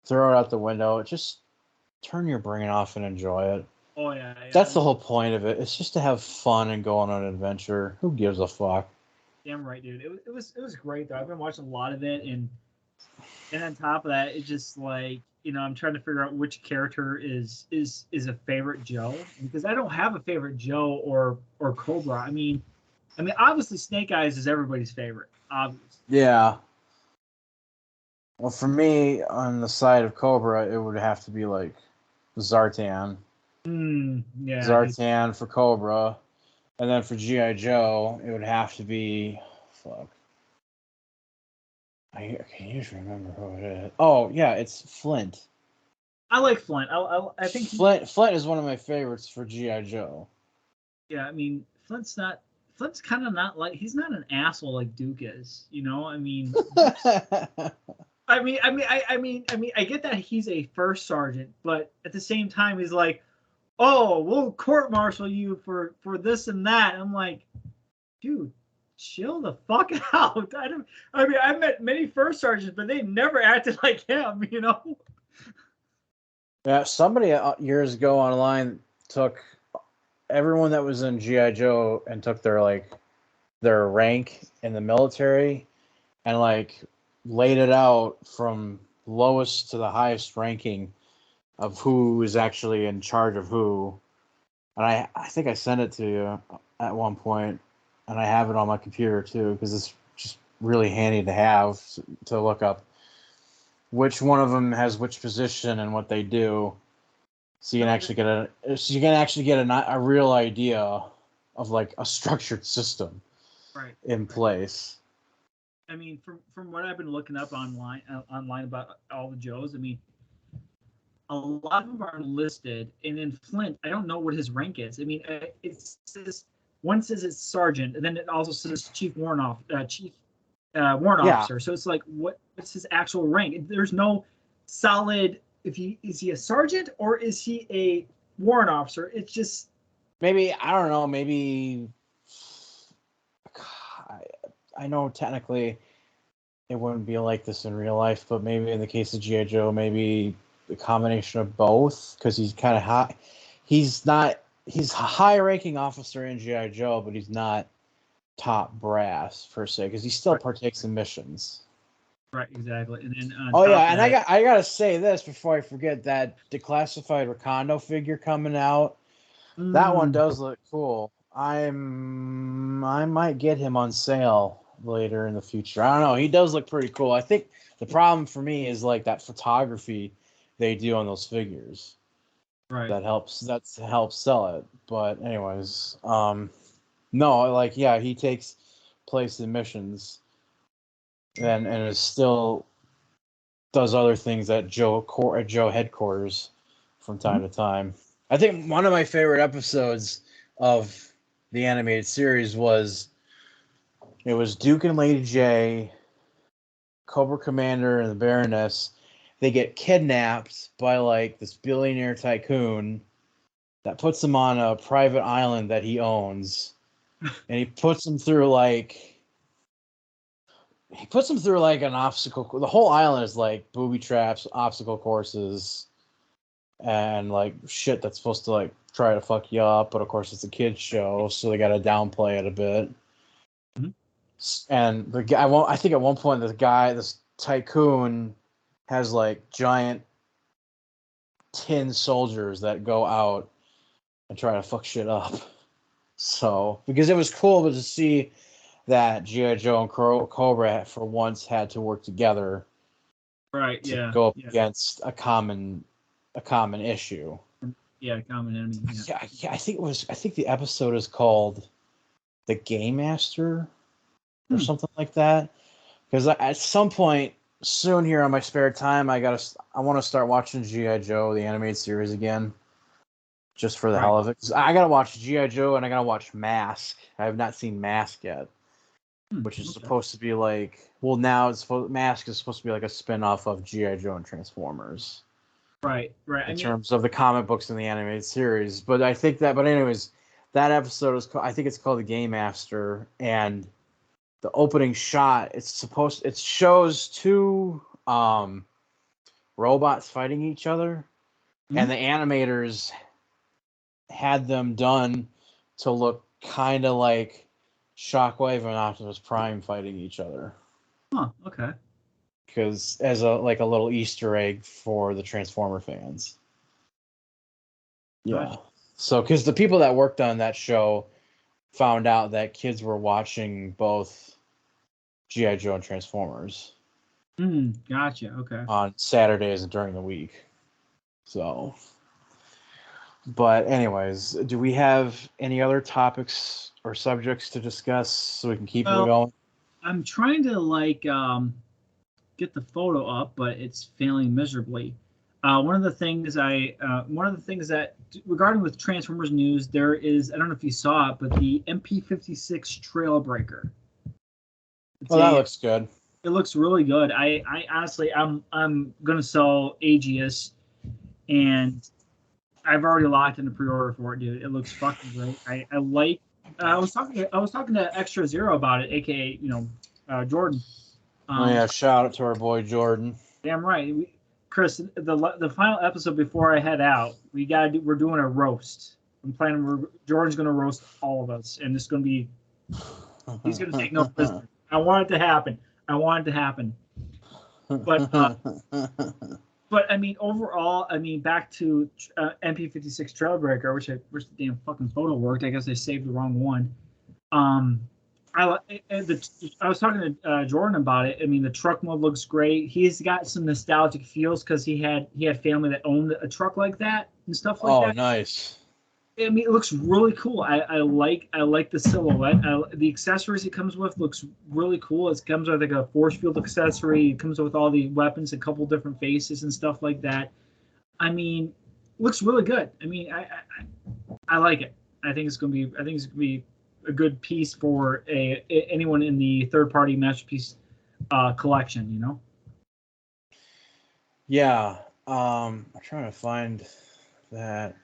throw it out the window, just turn your brain off and enjoy it. Oh yeah. That's the whole point of it. It's just to have fun and go on an adventure. Who gives a fuck? Damn right, dude. It was great though. I've been watching a lot of it, and And on top of that, it's just like, I'm trying to figure out which character is a favorite Joe, because I don't have a favorite Joe or Cobra. I mean, obviously Snake Eyes is everybody's favorite, obviously. Yeah. Well, for me, on the side of Cobra, it would have to be like Zartan. Yeah. Zartan for Cobra. And then for G.I. Joe, it would have to be. Fuck. I can't even remember who it is. Oh, yeah, it's Flint. I like Flint. I think Flint is one of my favorites for G.I. Joe. Yeah, I mean, Flint's kind of not like, he's not an asshole like Duke is. I get that he's a first sergeant, but at the same time, he's like, "Oh, we'll court martial you for this and that." I'm like, dude, chill the fuck out. I met many first sergeants, but they never acted like him. Yeah, somebody years ago online took everyone that was in GI Joe and took their rank in the military and laid it out from lowest to the highest ranking of who is actually in charge of who. And I think I sent it to you at one point, and I have it on my computer too because it's just really handy to have to look up which one of them has which position and what they do. So you can actually get a real idea of like a structured system in place. I mean, from what I've been looking up online about all the Joes, I mean, a lot of them are listed, and in Flint, I don't know what his rank is. I mean, it says one says it's sergeant, and then it also says chief warrant officer. So it's like, what's his actual rank? There's no solid. Is he a sergeant or is he a warrant officer? It's just maybe, I don't know. Maybe I know technically it wouldn't be like this in real life, but maybe in the case of G.I. Joe, maybe a combination of both, because he's kind of high. He's a high-ranking officer in G.I. Joe, but he's not top brass per se, because he still partakes in missions. Right, exactly. And then I gotta say this before I forget, that declassified Recondo figure coming out. That one does look cool. I might get him on sale later in the future. I don't know. He does look pretty cool. I think the problem for me is like that photography they do on those figures. Right. That helps sell it. But anyways, no, he takes place in missions and is still does other things at Joe headquarters from time to time. I think one of my favorite episodes of the animated series was Duke and Lady J, Cobra Commander and the Baroness. They get kidnapped by this billionaire tycoon that puts them on a private island that he owns, and he puts them through an obstacle. The whole island is like booby traps, obstacle courses, and shit that's supposed to try to fuck you up, but of course it's a kids show, so they got to downplay it a bit. And the guy, I think at one point this tycoon has giant tin soldiers that go out and try to fuck shit up. So because it was cool to see that G.I. Joe and Cobra for once had to work together, right? To go up against a common issue. Yeah, a common enemy. Yeah, I think the episode is called The Game Master or something like that. Because at some point soon here on my spare time, I want to start watching G.I. Joe, the animated series again, just for the hell of it. 'Cause I gotta watch G.I. Joe and I gotta watch Mask. I have not seen Mask yet, which is supposed to be now Mask is supposed to be like a spin-off of G.I. Joe and Transformers. Right. In terms of the comic books and the animated series, but anyways, that episode I think it's called The Game Master, and the opening shot, it shows two robots fighting each other, and the animators had them done to look kind of like Shockwave and Optimus Prime fighting each other. Huh. Okay. because as a little Easter egg for the Transformer fans. Yeah. Gotcha. So because the people that worked on that show found out that kids were watching both G.I. Joe and Transformers Gotcha. Okay. on Saturdays and during the week. So, but anyways, do we have any other topics or subjects to discuss so we can keep it Well, going? I'm trying to get the photo up, but it's failing miserably. One of the things that regarding with Transformers news, there is, I don't know if you saw it, but the MP56 Trailbreaker. Oh, that looks good. It looks really good. I honestly, I'm gonna sell Aegis, and I've already locked in the pre-order for it, dude. It looks fucking great. I like. I was talking to Extra Zero about it, aka Jordan. Oh yeah, shout out to our boy Jordan. Damn right, Chris. The final episode before I head out, we're doing a roast. I'm planning. Jordan's gonna roast all of us, and it's gonna be. He's gonna take no prisoners. I want it to happen. But I mean, overall, I mean, back to MP56 Trailbreaker. I wish the damn fucking photo worked. I guess I saved the wrong one. I was talking to Jordan about it. I mean, the truck mode looks great. He's got some nostalgic feels because he had family that owned a truck like that and stuff like that. Oh, nice. I mean, it looks really cool. I like the silhouette. The accessories it comes with looks really cool. It comes with like a force field accessory. It comes with all the weapons, a couple different faces and stuff like that. I mean, looks really good. I mean, I like it. I think it's gonna be a good piece for anyone in the third-party masterpiece collection. You know. Yeah. I'm trying to find that.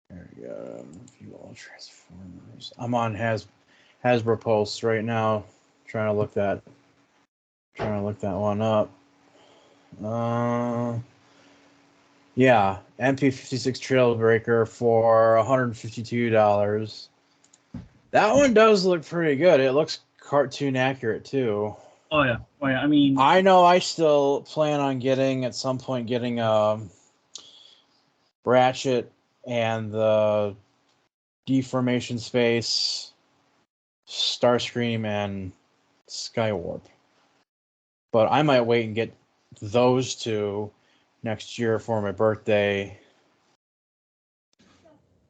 There we go. View all Transformers. I'm on Hasbro Pulse right now, trying to look that one up. Yeah, MP56 Trailbreaker for $152. That one does look pretty good. It looks cartoon accurate too. Oh yeah. I mean, I know I still plan on at some point getting Ratchet and the Deformation Space, Starscream, and Skywarp. But I might wait and get those two next year for my birthday.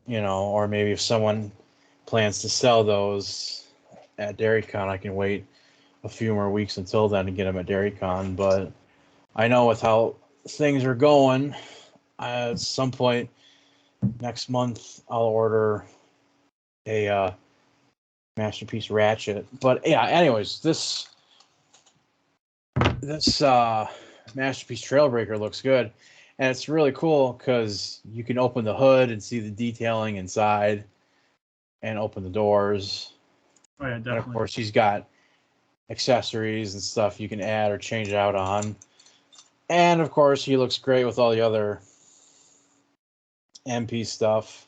Or maybe if someone plans to sell those at DairyCon, I can wait a few more weeks until then to get them at DairyCon. But I know with how things are going, at some point next month I'll order a Masterpiece Ratchet. But yeah, anyways, this Masterpiece Trailbreaker looks good, and it's really cool because you can open the hood and see the detailing inside, and open the doors. oh yeah, definitely. And of course, he's got accessories and stuff you can add or change out on. And of course, he looks great with all the other MP stuff.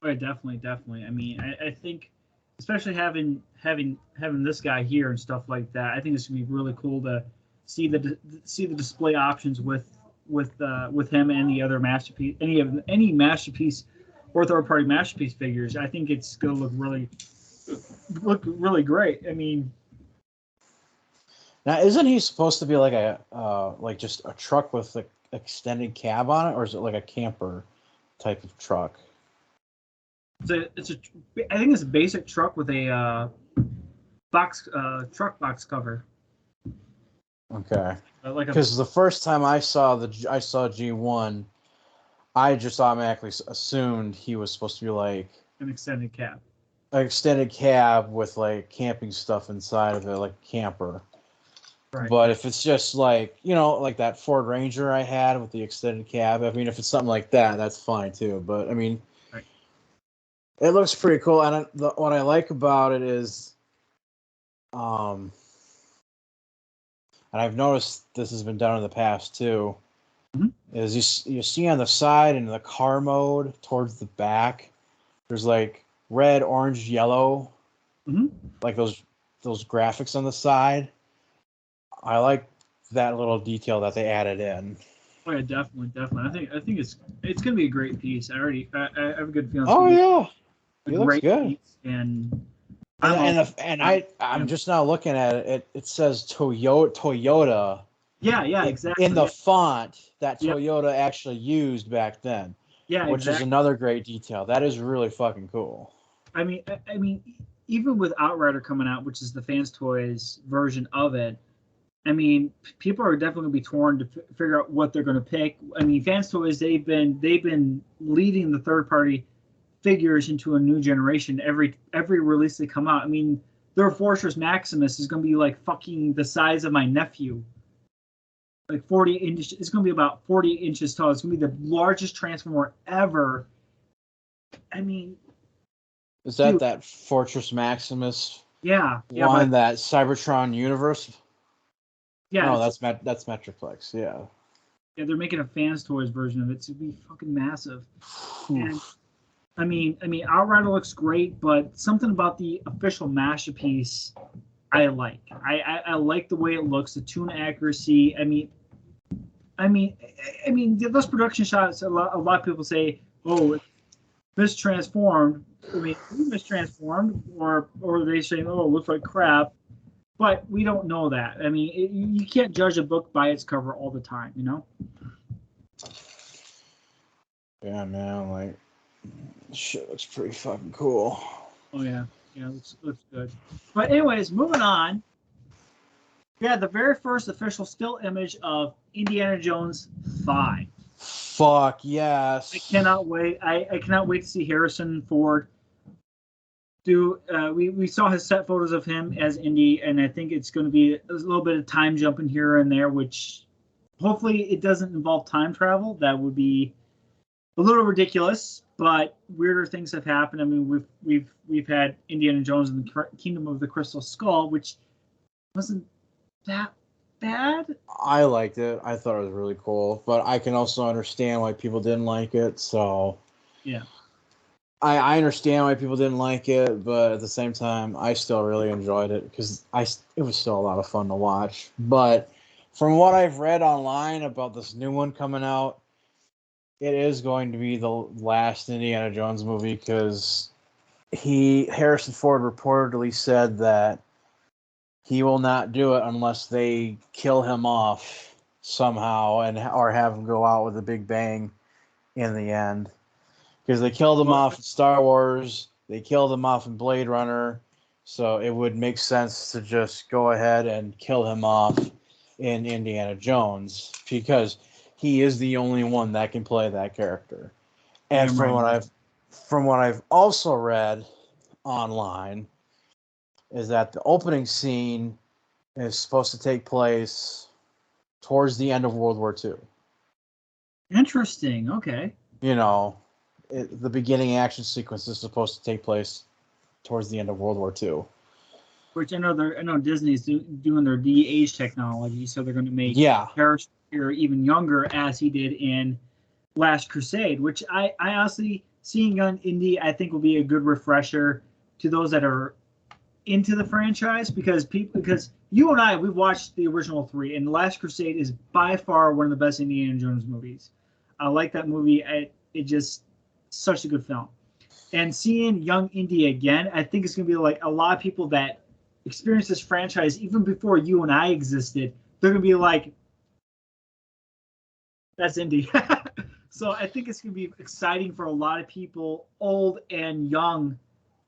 Oh, yeah, definitely. I mean, I think, especially having this guy here and stuff like that, I think it's gonna be really cool to see the display options with him and the other masterpiece, any masterpiece or third party masterpiece figures. I think it's gonna look really great. I mean, now isn't he supposed to be like just a truck with an extended cab on it, or is it like a camper type of truck? I think it's a basic truck with a truck box cover. Okay. Because the first time I saw G1, I just automatically assumed he was supposed to be like an extended cab. An extended cab with like camping stuff inside of it, like a camper. Right. But if it's just like like that Ford Ranger I had with the extended cab, I mean, if it's something like that, that's fine too. But I mean, right. It looks pretty cool, and what I like about it is, and I've noticed this has been done in the past too, is you see on the side in the car mode towards the back, there's like red, orange, yellow, like those graphics on the side. I like that little detail that they added in. Oh yeah, definitely. I think it's gonna be a great piece. I have a good feeling. It's Oh gonna be yeah, a he looks great good. piece, and I'm just now looking at it. It says Toyota. yeah, In exactly. the Yeah, font that yep, Toyota actually used back then, yeah, which is exactly. another great detail. That is really fucking cool. I mean, even with Outrider coming out, which is the Fans Toys version of it, I mean, people are definitely going to be torn to figure out what they're going to pick. I mean, Fans Toys they've been leading the third party figures into a new generation every release they come out. I mean, their Fortress Maximus is going to be like fucking the size of my nephew, like 40 inches. It's going to be about 40 inches tall. It's going to be the largest Transformer ever. I mean, Is dude, that Fortress Maximus yeah, one but that Cybertron Universe? yeah, No, it's that's Metroplex. Yeah. yeah, they're making a Fans Toys version of it. It's going to be fucking massive. And Oof. Outrider looks great, but something about the official masterpiece I like. I like the way it looks, the tune accuracy. I mean, those production shots. A lot of people say, "Oh, it's mistransformed." I mean, mistransformed, or they say, "Oh, it looks like crap." But we don't know that. I mean, you can't judge a book by its cover all the time, you know. Yeah, man. Like, shit looks pretty fucking cool. Oh yeah, looks good. But anyways, moving on. Yeah, the very first official still image of Indiana Jones 5. Fuck I yes. cannot wait. I cannot wait to see Harrison Ford do. We saw his set photos of him as Indy, and I think it's going to be a little bit of time jumping here and there, which hopefully it doesn't involve time travel. That would be a little ridiculous, but weirder things have happened. I mean, we've had Indiana Jones and the Kingdom of the Crystal Skull, which wasn't that bad. I liked it. I thought it was really cool, but I can also understand why people didn't like it. So Yeah. I understand why people didn't like it, but at the same time, I still really enjoyed it because it was still a lot of fun to watch. But from what I've read online about this new one coming out, it is going to be the last Indiana Jones movie because Harrison Ford reportedly said that he will not do it unless they kill him off somehow or have him go out with a big bang in the end. Because they killed him Well, off in Star Wars, they killed him off in Blade Runner, so it would make sense to just go ahead and kill him off in Indiana Jones because he is the only one that can play that character. And damn right. from what I've also read online is that the opening scene is supposed to take place towards the end of World War II. Interesting. Okay. You know, the beginning action sequence is supposed to take place towards the end of World War II. Which I know Disney's doing their de-age technology, so they're going to make Yeah, Harrison appear even younger as he did in Last Crusade. Which I honestly seeing on Indy, I think will be a good refresher to those that are into the franchise because you and I we've watched the original three, and Last Crusade is by far one of the best Indiana Jones movies. I like that movie. It just such a good film. And seeing young Indy again, I think it's gonna be like a lot of people that experienced this franchise even before you and I existed. They're gonna be like, "That's Indy." So I think it's gonna be exciting for a lot of people, old and young,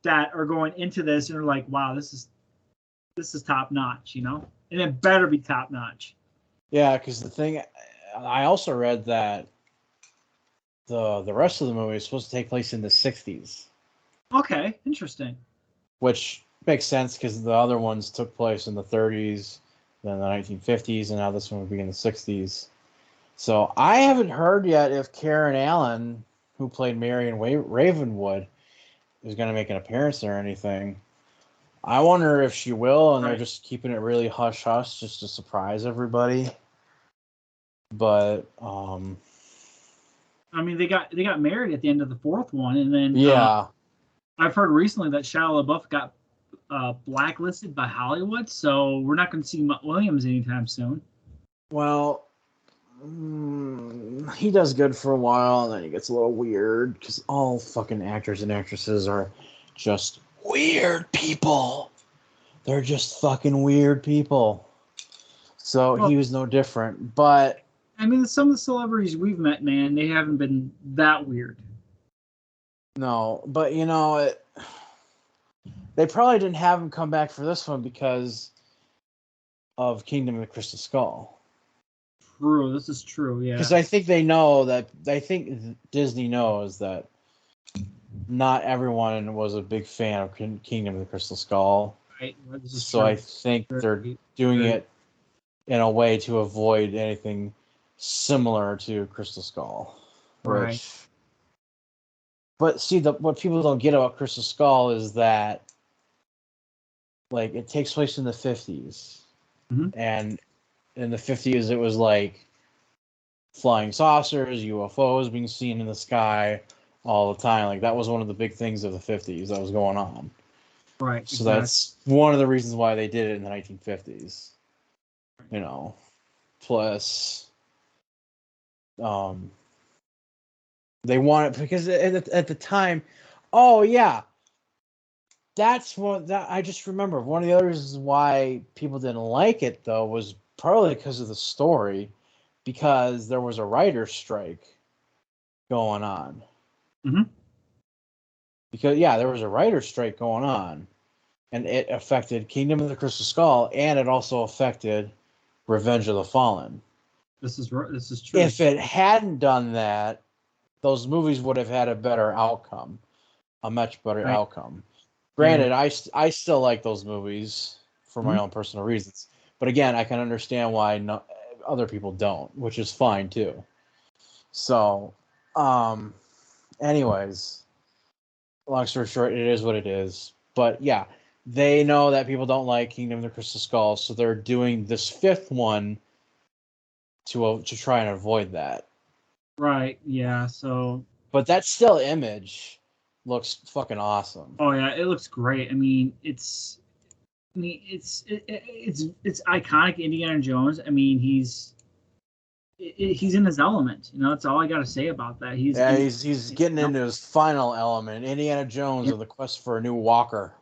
that are going into this and are like, "Wow, this is top notch," you know, and it better be top notch. yeah. Because the thing, I also read that the rest of the movie is supposed to take place in the '60s, Okay, interesting. which makes sense because the other ones took place in the '30s, then the 1950s, and now this one would be in the '60s. So I haven't heard yet if Karen Allen, who played Marion Ravenwood, is going to make an appearance or anything. I wonder if she will, and they're Right. just keeping it really hush hush just to surprise everybody. But I mean, they got married at the end of the fourth one, and then yeah, I've heard recently that Shia LaBeouf got blacklisted by Hollywood, so we're not going to see Mutt Williams anytime soon. Well, he does good for a while, and then he gets a little weird because all fucking actors and actresses are just weird people. They're just fucking weird people. So Well, he was no different. But I mean, some of the celebrities we've met, man, they haven't been that weird. no, but they probably didn't have him come back for this one because of Kingdom of the Crystal Skull. True, this is true, yeah. Because I think I think Disney knows that not everyone was a big fan of Kingdom of the Crystal Skull. Right, this is So true. I think they're doing it in a way to avoid anything similar to Crystal Skull. Right. But see, what people don't get about Crystal Skull is that, like, it takes place in the 50s. Mm-hmm. And in the 50s, it was like flying saucers, UFOs being seen in the sky all the time. Like, that was one of the big things of the 50s that was going on. Right. So that's one of the reasons why they did it in the 1950s. Plus, they want it because at the time, oh yeah, that's what that I just remember. One of the other reasons why people didn't like it though was probably because of the story, because there was a writer's strike going on. Mm-hmm. Because there was a writer's strike going on, and it affected Kingdom of the Crystal Skull, and it also affected Revenge of the Fallen. This is true. If it hadn't done that, those movies would have had a better outcome, a much better outcome. Granted, I still like those movies for my own personal reasons, but again, I can understand why other people don't, which is fine too. So, anyways, long story short, it is what it is. But yeah, they know that people don't like Kingdom of the Crystal Skull, so they're doing this fifth one to try and avoid that. Right. Yeah. So. But that still image looks fucking awesome. Oh yeah, it looks great. I mean, it's iconic Indiana Jones. I mean, he's in his element. That's all I got to say about that. He's getting into his final element. Indiana Jones on the quest for a new walker.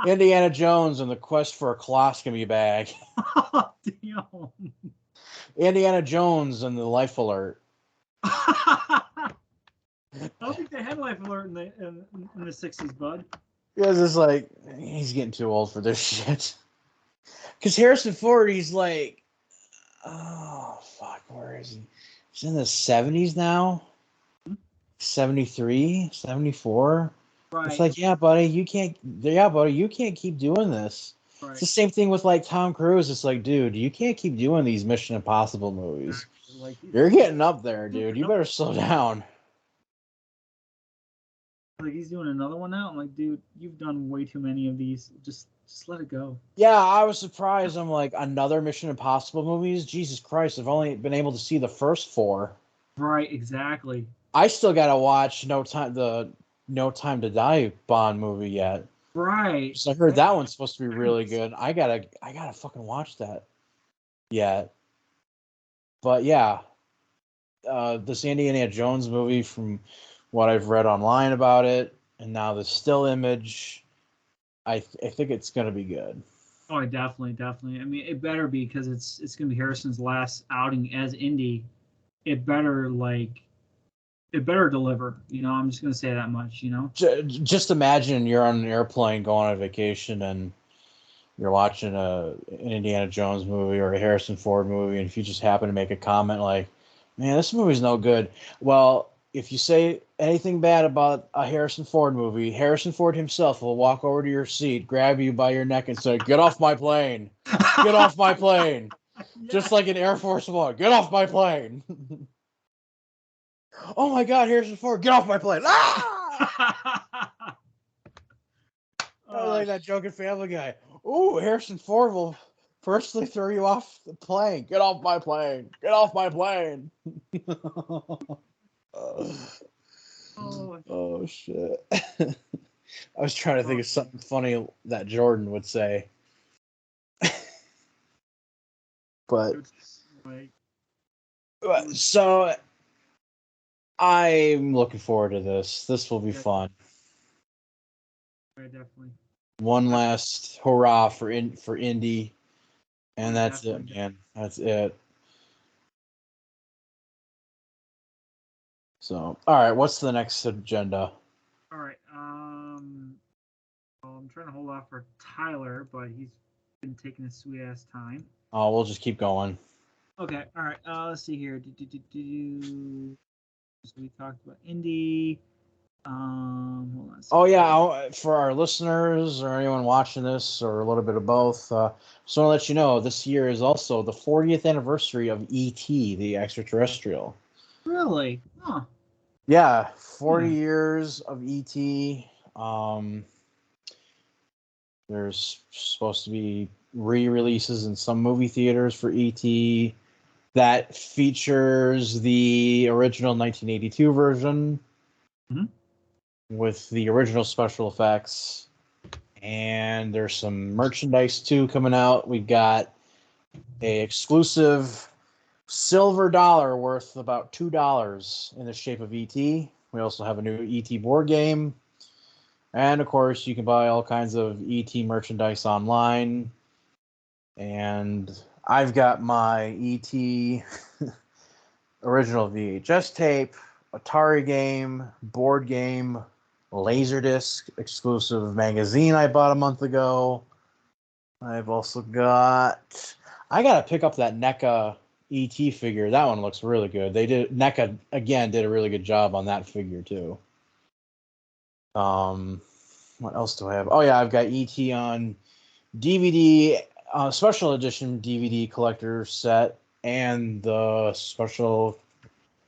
Indiana Jones on the quest for a colostomy bag. Oh, damn. Indiana Jones on the Life Alert. I don't think they had Life Alert in the 60s, bud. Because it's like, he's getting too old for this shit. Because Harrison Ford, he's like, oh, fuck, where is he? He's in the 70s now? 73, 74? Right. It's like, yeah, buddy, you can't keep doing this. Right. It's the same thing with, like, Tom Cruise. It's like, dude, you can't keep doing these Mission Impossible movies. Like, you're getting up there, dude. You better slow down. Like, he's doing another one now. I'm like, dude, you've done way too many of these. Just let it go. Yeah, I was surprised. I'm like, another Mission Impossible movies? Jesus Christ, I've only been able to see the first 4. Right, exactly. I still gotta watch No Time to Die Bond movie yet. Right. So I heard that one's supposed to be really good. I gotta fucking watch that yet. But yeah, this Indiana Jones movie, from what I've read online about it, and now the still image, I think it's gonna be good. Oh, definitely. I mean, it better be, because it's gonna be Harrison's last outing as Indy. It better deliver. I'm just gonna say that much. Just imagine you're on an airplane going on vacation and you're watching an Indiana Jones movie or a Harrison Ford movie, and if you just happen to make a comment like, "Man, this movie's no good," well, if you say anything bad about a Harrison Ford movie, Harrison Ford himself will walk over to your seat, grab you by your neck, and say, "Get off my plane! Get off my plane!" Yeah. Just like in Air Force One, "Get off my plane!" Oh my God, Harrison Ford, get off my plane! Ah! Like that joke in Family Guy. Ooh, Harrison Ford will personally throw you off the plane. Get off my plane! Get off my plane! Oh shit. I was trying to think of something funny that Jordan would say. But so I'm looking forward to this. This will be fun. Definitely. One last hurrah for Indy, and that's definitely. it, man. That's it. So, all right, what's the next agenda? All right. Well, I'm trying to hold off for Tyler, but he's been taking his sweet ass time. Oh, we'll just keep going. Okay. All right. Let's see here. So we talked about Indy. Hold on. Oh yeah, for our listeners or anyone watching this or a little bit of both, just want to let you know this year is also the 40th anniversary of E.T., the extraterrestrial. Really? Huh. Yeah, 40 years of E.T. There's supposed to be re-releases in some movie theaters for E.T. that features the original 1982 version with the original special effects. And there's some merchandise too coming out. We've got a exclusive silver dollar worth about $2 in the shape of ET. We also have a new ET board game. And of course, you can buy all kinds of ET merchandise online. And I've got my ET original VHS tape, Atari game, board game, Laserdisc exclusive magazine I bought a month ago. I've also got. I gotta pick up that NECA ET figure. That one looks really good. NECA again did a really good job on that figure too. What else do I have? Oh yeah, I've got ET on DVD, special edition DVD collector set, and the special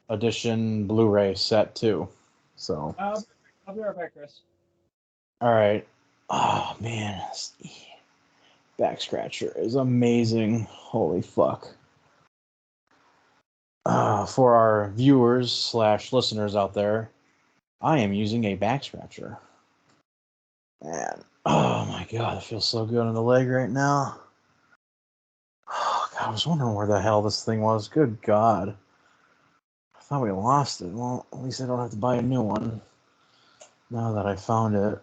edition Blu-ray set too. So. I'll be right back, Chris. All right. Oh man, back scratcher is amazing. Holy fuck. For our viewers / listeners out there, I am using a back scratcher. And oh my god, it feels so good on the leg right now. Oh god, I was wondering where the hell this thing was. Good god. I thought we lost it. Well, at least I don't have to buy a new one. Now that I found it.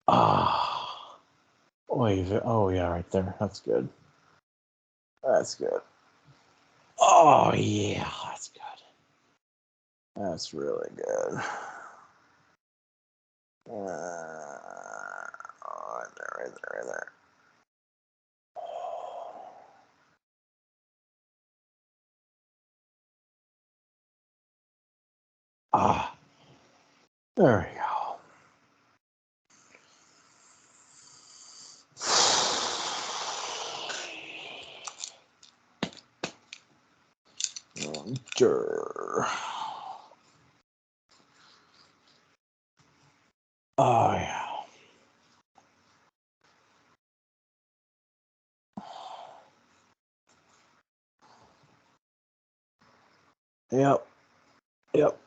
Oh yeah, right there. That's good. That's good. Oh yeah, that's good. That's really good. Right there. Ah, there we go. Oh yeah. Yep.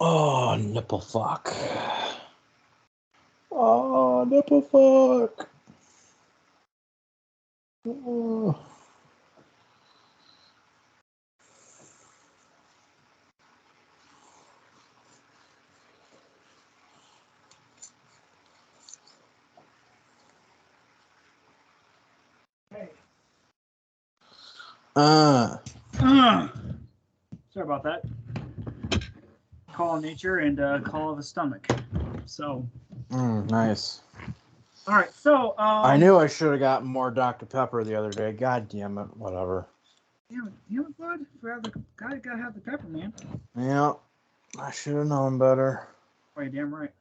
Oh, nipple fuck. Oh, nipple fuck. Oh. Sorry about that. Call of nature and call of the stomach. So. Nice. All right, so. I knew I should have gotten more Dr. Pepper the other day. God damn it. Whatever. Damn it, bud. Gotta have the pepper, man. Yeah. I should have known better. Oh, you're damn right.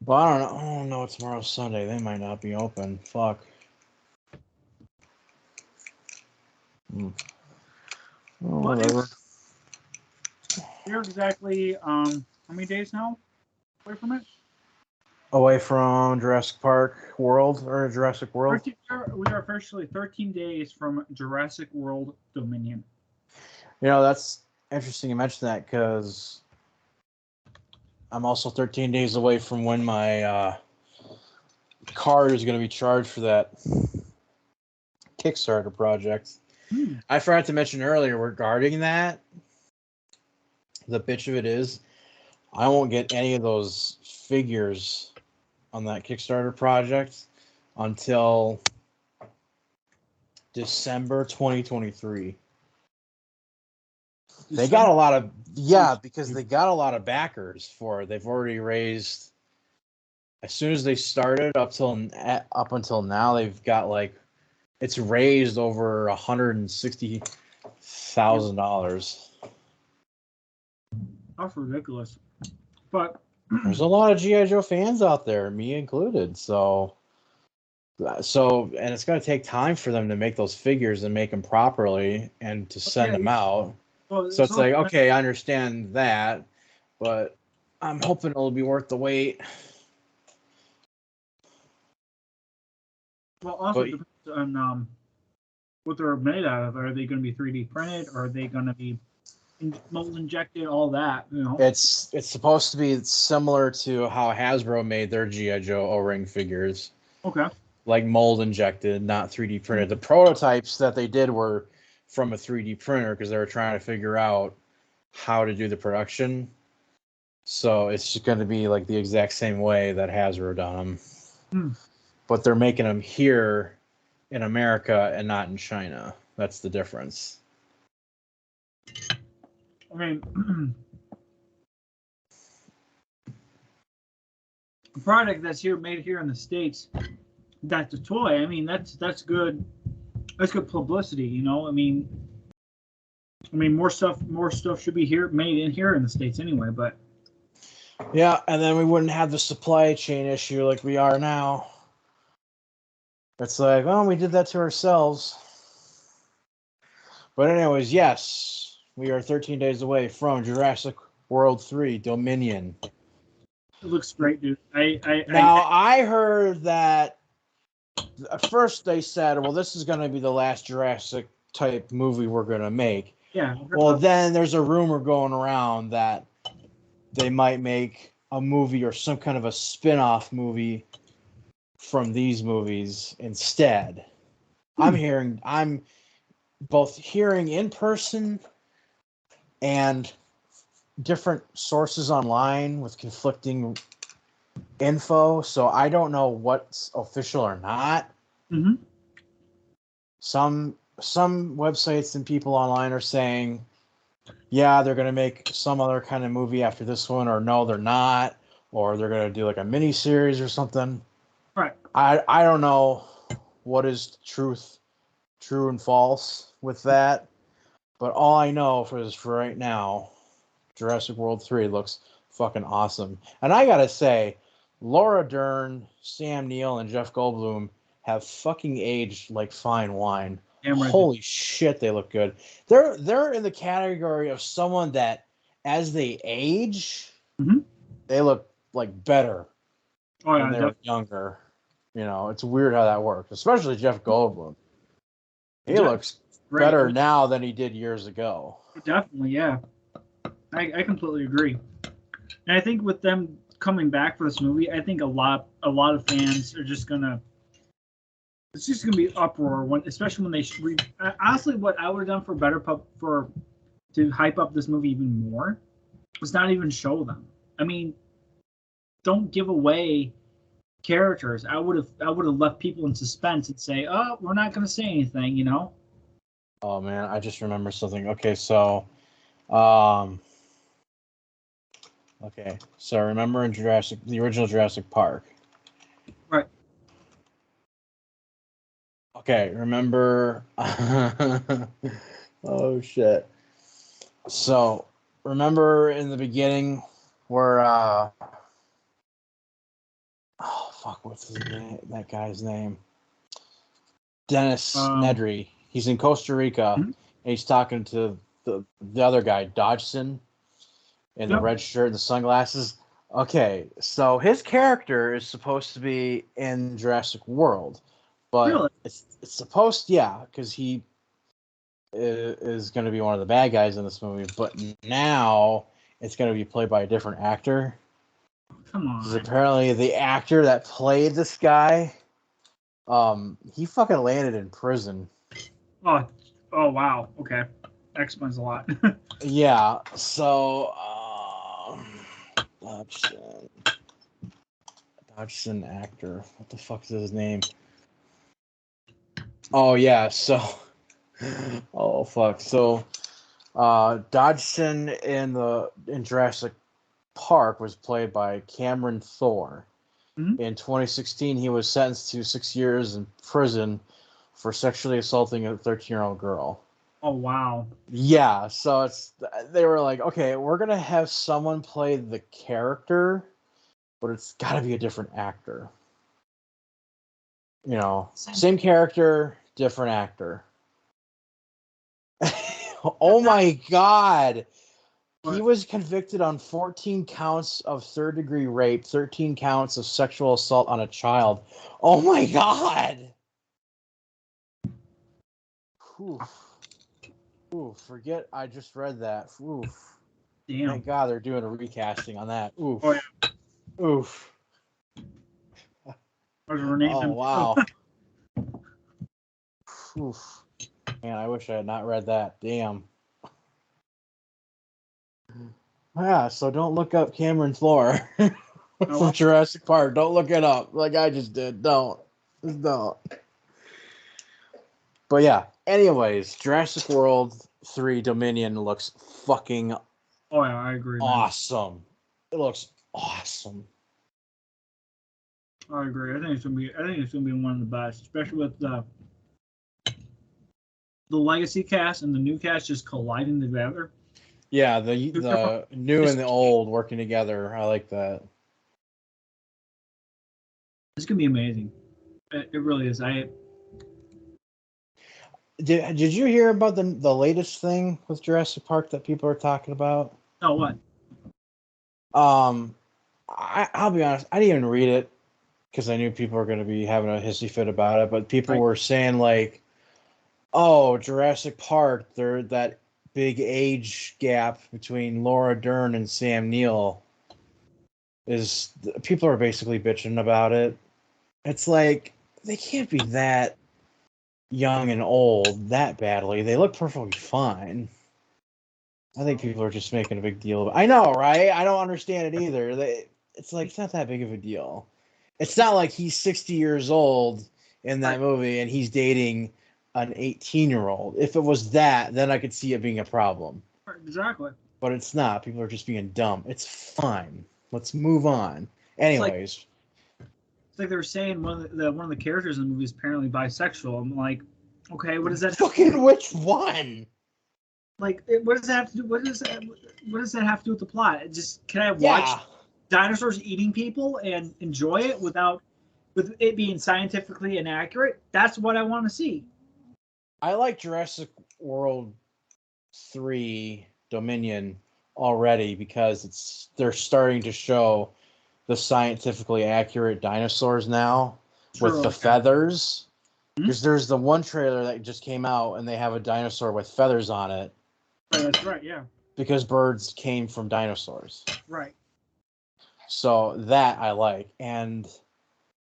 But I don't know. Oh no, tomorrow's Sunday. They might not be open. Fuck. Whatever. You're exactly how many days now away from it? Away from Jurassic Park World or Jurassic World. We are officially 13 days from Jurassic World Dominion. That's interesting you mention that because I'm also 13 days away from when my card is going to be charged for that Kickstarter project. I forgot to mention earlier regarding that. The bitch of it is, I won't get any of those figures on that Kickstarter project until December 2023. They got a lot of because they got a lot of backers for it. They've already raised, as soon as they started up until now, they've got it's raised over $160,000. That's ridiculous. But there's a lot of G.I. Joe fans out there, me included. So and it's going to take time for them to make those figures and make them properly and to send them out. Well, so it's like, okay, I understand that, but I'm hoping it'll be worth the wait. Well, also depends on what they're made out of. Are they going to be 3D printed? Or are they going to be mold injected? All that, It's supposed to be similar to how Hasbro made their G.I. Joe O-ring figures. Okay. Like mold injected, not 3D printed. The prototypes that they did were from a 3D printer because they were trying to figure out how to do the production. So it's just going to be like the exact same way that Hasbro done them. But they're making them here in America and not in China. That's the difference. I mean, a product that's made here in the States, that's a toy. I mean, that's good. That's good publicity, I mean, more stuff should be made here in the States anyway. But yeah, and then we wouldn't have the supply chain issue like we are now. It's like, well, we did that to ourselves. But anyways, yes, we are 13 days away from Jurassic World 3 Dominion. It looks great, dude. I heard that at first they said, well, this is going to be the last Jurassic type movie we're going to make. Yeah. Well, then there's a rumor going around that they might make a movie or some kind of a spin-off movie from these movies instead. I'm both hearing in person and different sources online with conflicting info, so I don't know what's official or not. Mm-hmm. Some websites and people online are saying, yeah, they're going to make some other kind of movie after this one, or no, they're not, or they're going to do like a mini series or something. Right. I don't know what is true and false with that, but all I know for right now, Jurassic World 3 looks fucking awesome. And I gotta say, Laura Dern, Sam Neill, and Jeff Goldblum have fucking aged like fine wine. Holy shit, they look good. They're in the category of someone that, as they age, they look like better when they were younger. It's weird how that works, especially Jeff Goldblum. He looks better now than he did years ago. Definitely, yeah. I completely agree. And I think with them coming back for this movie, I think a lot of fans are just gonna. It's just gonna be uproar especially when they. Honestly, what I would have done to hype up this movie even more was not even show them. I mean, don't give away characters. I would have left people in suspense and say, "Oh, we're not gonna say anything," Oh man, I just remember something. Okay, so, remember in the original Jurassic Park. Right. Okay, remember. Oh shit. So, remember in the beginning where what's his name? That guy's name? Dennis Nedry. He's in Costa Rica, and he's talking to the other guy, Dodgson, in the red shirt and the sunglasses. Okay, so his character is supposed to be in Jurassic World, but Really? it's supposed, because he is going to be one of the bad guys in this movie, but now it's going to be played by a different actor. Come on. Because apparently the actor that played this guy, he fucking landed in prison. Oh wow. Okay, that explains a lot. Yeah, so Dodgson actor. What the fuck is his name? Oh yeah, so oh fuck. So Dodgson in Jurassic Park was played by Cameron Thor. Mm-hmm. In 2016, he was sentenced to 6 years in prison for sexually assaulting a 13-year-old girl. Oh wow. Yeah, so they were like, okay, we're gonna have someone play the character, but it's got to be a different actor. You know, same character, different actor. Oh my god. What? He was convicted on 14 counts of third-degree rape, 13 counts of sexual assault on a child. Oh my god. Oof, forget I just read that. Oof. Damn. Thank God they're doing a recasting on that. Oof. Oh yeah. Oof. Oh wow. Oof. Man, I wish I had not read that. Damn. Yeah, so don't look up Cameron Thor from Jurassic Park. Don't look it up like I just did. Don't. Just don't. But yeah, anyways, Jurassic World 3 Dominion looks fucking I agree. Awesome. Man. It looks awesome. I agree. I think it's gonna be one of the best, especially with the legacy cast and the new cast just colliding together. Yeah, the new and the old working together. I like that. It's gonna be amazing. It really is. Did you hear about the latest thing with Jurassic Park that people are talking about? Oh, what? I'll be honest. I didn't even read it because I knew people were going to be having a hissy fit about it. But people were saying like, "Oh, Jurassic Park, there that big age gap between Laura Dern and Sam Neill is." People are basically bitching about it. It's like they can't be that young and old that badly. They look perfectly fine. I think people are just making a big deal of it. I know, right? I don't understand it either. It's like, it's not that big of a deal. It's not like he's 60 years old in that movie and he's dating an 18-year-old. If it was that, then I could see it being a problem. Exactly. But it's not. People are just being dumb. It's fine. Let's move on. Anyways. It's like they were saying one of the characters in the movie is apparently bisexual. I'm like, okay, what does that? Fucking which one? Like, what does that have to do? What does that have to do with the plot? Can I watch dinosaurs eating people and enjoy it with it being scientifically inaccurate? That's what I want to see. I like Jurassic World 3 Dominion already because they're starting to show the scientifically accurate dinosaurs now with the feathers. Because there's the one trailer that just came out and they have a dinosaur with feathers on it. Right, that's right, yeah. Because birds came from dinosaurs. Right. So that I like. And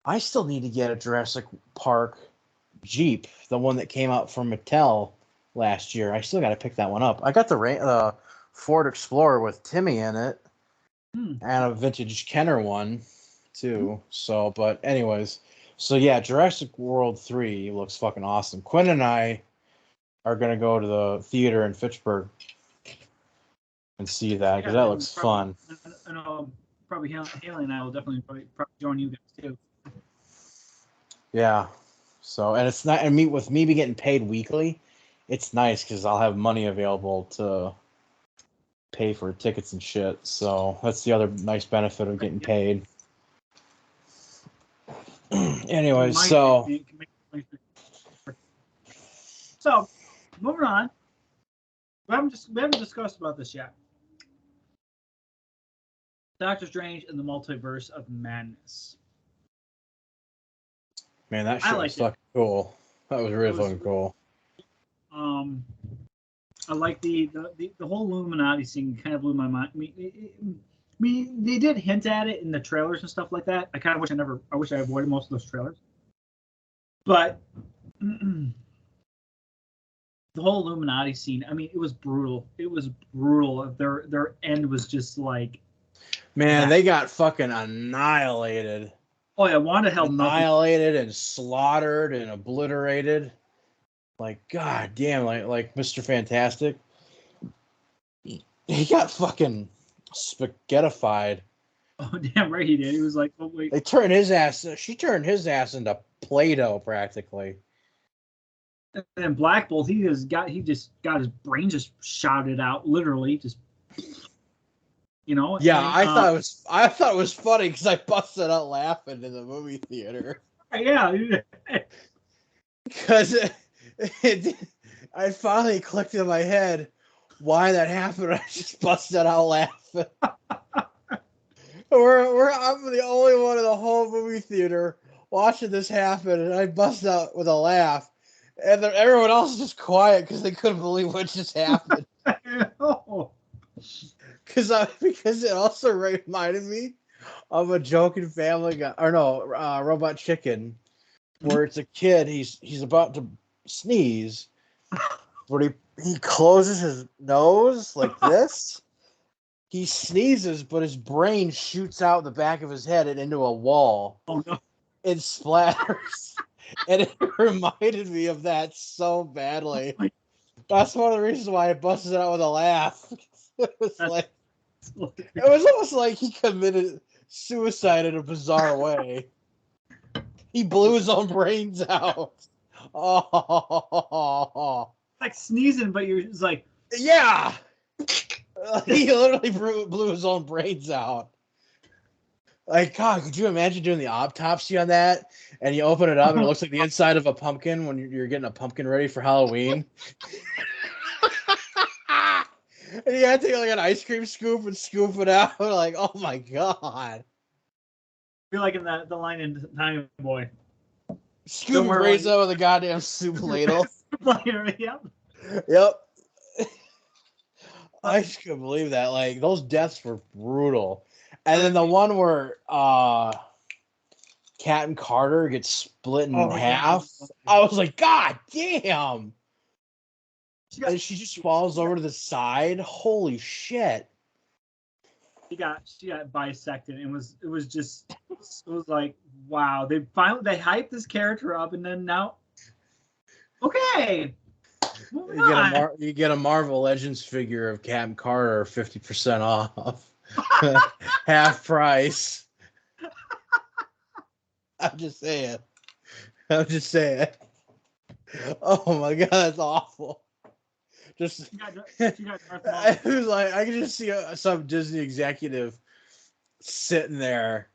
I still need to get a Jurassic Park Jeep, the one that came out from Mattel last year. I still got to pick that one up. I got the Ford Explorer with Timmy in it. And a vintage Kenner one too. So, but anyways, so yeah, Jurassic World 3 looks fucking awesome. Quinn and I are gonna go to the theater in Fitchburg and see that because that looks fun. And probably Haley and I will definitely probably join you guys too. Yeah. So, and it's not, and with me getting paid weekly, it's nice because I'll have money available to pay for tickets and shit. So that's the other nice benefit of getting paid. Anyways, so So, moving on. We haven't discussed about this yet. Doctor Strange and the Multiverse of Madness. Man, that shit was fucking cool. That was really fucking cool. I like the whole Illuminati scene. Kind of blew my mind. They did hint at it in the trailers and stuff like that. I kind of wish I avoided most of those trailers. But the whole Illuminati scene, I mean, it was brutal. It was brutal. Their end was just like, man, they got fucking annihilated. Oh yeah, Wanda held annihilated and slaughtered and obliterated. Like, god damn, like Mr. Fantastic. He got fucking spaghettified. Oh damn right he did. He was like, oh wait. She turned his ass into Play-Doh practically. And then Black Bolt, he just got his brain just shouted out, literally, just Yeah, and, I thought it was funny because I busted out laughing in the movie theater. Yeah, because I finally clicked in my head why that happened. I just busted out laughing. I'm the only one in the whole movie theater watching this happen, and I busted out with a laugh, and everyone else is just quiet because they couldn't believe what just happened. Because it also reminded me of a joke in Family Guy, or no, Robot Chicken, where it's a kid, he's about to sneeze, but he closes his nose like this. He sneezes, but his brain shoots out the back of his head and into a wall. Oh no! It splatters, and it reminded me of that so badly. That's one of the reasons why I busted out with a laugh. It was almost like he committed suicide in a bizarre way. He blew his own brains out. Oh, like sneezing, but you're just like, yeah. He literally blew his own brains out. Like, God, could you imagine doing the autopsy on that? And you open it up and it looks like the inside of a pumpkin when you're getting a pumpkin ready for Halloween. And you gotta take like an ice cream scoop and scoop it out. Like, oh my God. You're like in the line in Time Boy. Scoop brains out with a goddamn soup ladle. Yep. Yep. I just couldn't believe that. Like, those deaths were brutal. And then the one where Captain Carter gets split in half. Yeah. I was like, God damn. And she just falls over to the side. Holy shit. She got bisected, and it was like, wow. They hyped this character up, and then now, okay. You get a Marvel Legends figure of Captain Carter 50% off. Half price. I'm just saying. Oh my God, that's awful. Just it was like I could just see some Disney executive sitting there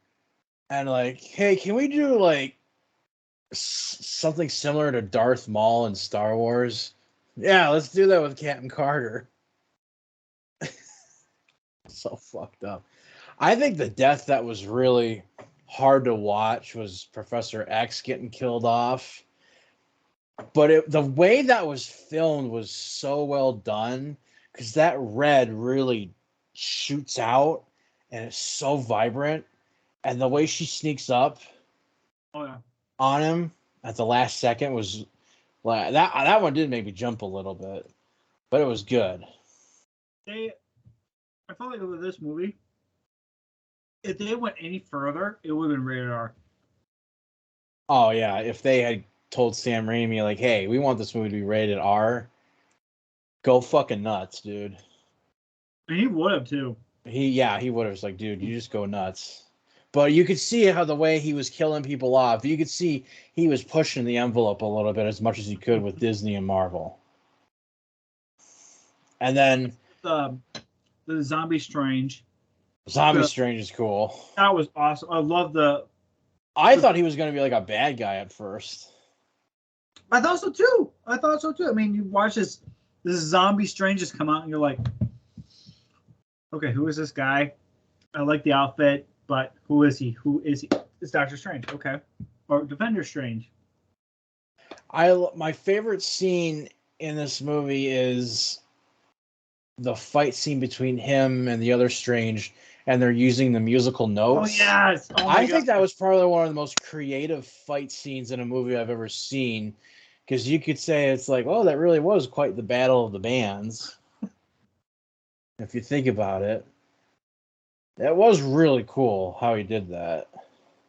and like, hey, can we do like something similar to Darth Maul in Star Wars? Yeah, let's do that with Captain Carter. So fucked up. I think the death that was really hard to watch was Professor X getting killed off. But the way that was filmed was so well done because that red really shoots out and it's so vibrant. And the way she sneaks up on him at the last second was like that one did make me jump a little bit, but it was good. I felt like with this movie, if they went any further, it would have been rated R. Oh yeah, if they had told Sam Raimi like, hey, we want this movie to be rated R, go fucking nuts, dude. And he would have too. He would have. It's like, dude, you just go nuts. But you could see how the way he was killing people off. You could see he was pushing the envelope a little bit as much as he could with Disney and Marvel. And then the Zombie Strange. Strange is cool. That was awesome. I love I thought he was going to be like a bad guy at first. I thought so too. I mean, you watch this zombie Strange just come out, and you're like, okay, who is this guy? I like the outfit, but who is he? Who is he? It's Doctor Strange. Okay, or Defender Strange. My favorite scene in this movie is the fight scene between him and the other Strange, and they're using the musical notes. Oh yes! Oh my I God. think that was probably one of the most creative fight scenes in a movie I've ever seen, because you could say it's like, oh, that really was quite the battle of the bands. If you think about it, that was really cool how he did that.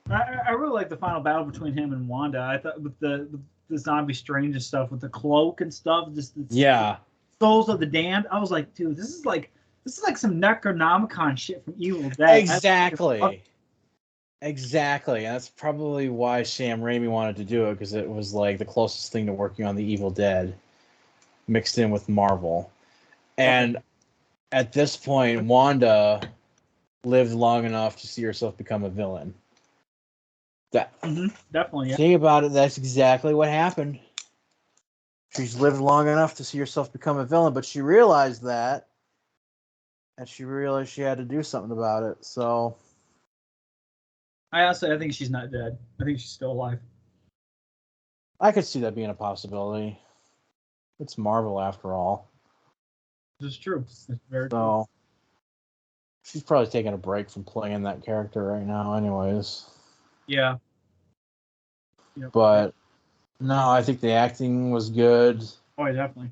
I really like the final battle between him and Wanda. I thought with the zombie Strange and stuff with the cloak and stuff, just Yeah. Souls of the Damned. I was like, dude, this is like some Necronomicon shit from Evil Dead. Exactly. Exactly. And that's probably why Sam Raimi wanted to do it, because it was like the closest thing to working on the Evil Dead mixed in with Marvel. And at this point, Wanda lived long enough to see herself become a villain. Definitely, yeah. Think about it, that's exactly what happened. She's lived long enough to see herself become a villain, but she realized that, and she realized she had to do something about it. So I think she's not dead. I think she's still alive. I could see that being a possibility. It's Marvel after all. This is true. It's very So she's probably taking a break from playing that character right now anyways. Yeah. Yep. But no, I think the acting was good. Oh, yeah, definitely.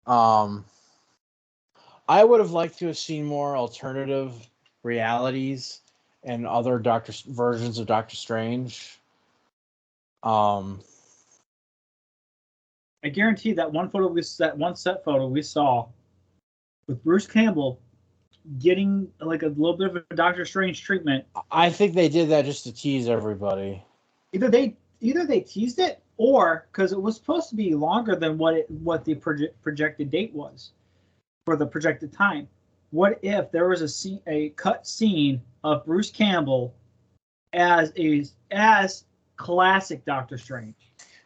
I would have liked to have seen more alternative realities and other versions of Doctor Strange. I guarantee that one set photo we saw with Bruce Campbell getting like a little bit of a Doctor Strange treatment. I think they did that just to tease everybody. Either they teased it, or because it was supposed to be longer than what the projected date was for the projected time. What if there was a cut scene of Bruce Campbell as classic Doctor Strange?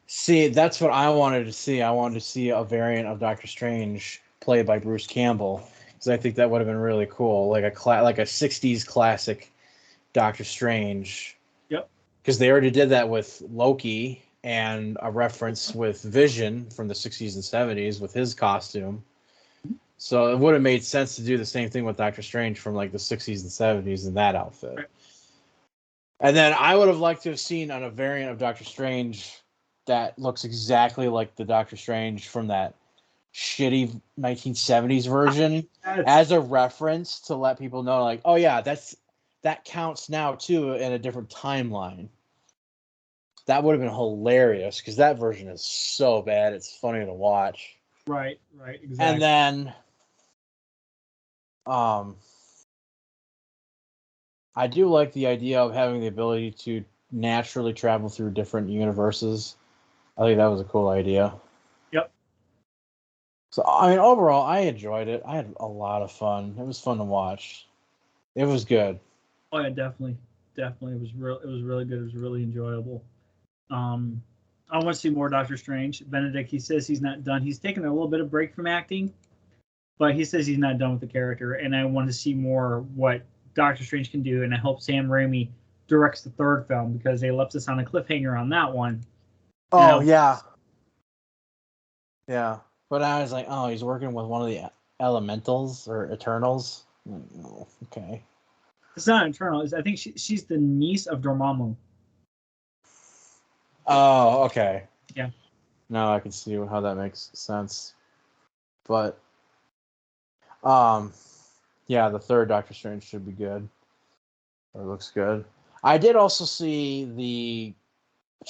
See, that's what I wanted to see. I wanted to see a variant of Doctor Strange played by Bruce Campbell, because I think that would have been really cool, like a 60s classic Doctor Strange. Yep. Because they already did that with Loki, and a reference with Vision from the 60s and 70s with his costume. So it would have made sense to do the same thing with Doctor Strange from like the 60s and 70s in that outfit. Right. And then I would have liked to have seen on a variant of Doctor Strange that looks exactly like the Doctor Strange from that shitty 1970s version as a reference to let people know, like, oh yeah, that counts now too in a different timeline. That would have been hilarious, because that version is so bad it's funny to watch. Right, exactly. And then I do like the idea of having the ability to naturally travel through different universes. I think that was a cool idea. Yep. So, I mean, overall, I enjoyed it. I had a lot of fun. It was fun to watch. It was good. Oh yeah, definitely. It was really good. It was really enjoyable. I want to see more Doctor Strange. Benedict, he says he's not done. He's taken a little bit of break from acting, but he says he's not done with the character. And I want to see more what Doctor Strange can do. And I hope Sam Raimi directs the third film, because they left us on a cliffhanger on that one. Oh, yeah. Yeah. But I was like, oh, he's working with one of the elementals or Eternals. Oh, okay. It's not Eternal. I think she's the niece of Dormammu. Oh, okay. Yeah. Now I can see how that makes sense. But, yeah, the third Doctor Strange should be good. Or looks good. I did also see the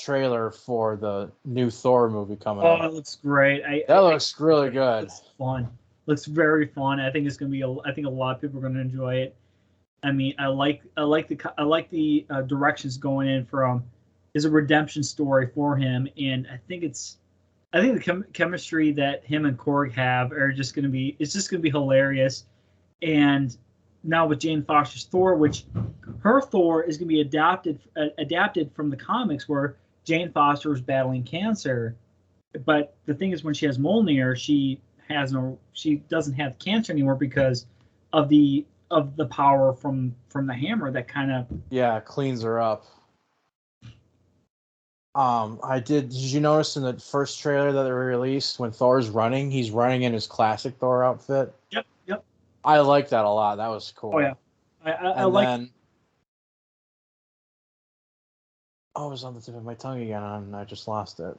trailer for the new Thor movie coming up. Oh, it looks great. That looks really good. Looks fun. Looks very fun. I think it's gonna be. I think a lot of people are gonna enjoy it. I mean, I like the directions going in from. Is a redemption story for him, and I think the chemistry that him and Korg have are just gonna be. It's just gonna be hilarious, and now with Jane Foster's Thor, which her Thor is gonna be adapted from the comics, where Jane Foster was battling cancer but the thing is, when she has Mjolnir, she doesn't have cancer anymore because of the power from the hammer that kind of cleans her up. Did you notice in the first trailer that they released when Thor's running, he's running in his classic Thor outfit? Yep. I like that a lot. That was cool. Oh yeah, I and like. then, oh, it was on the tip of my tongue again, and I just lost it.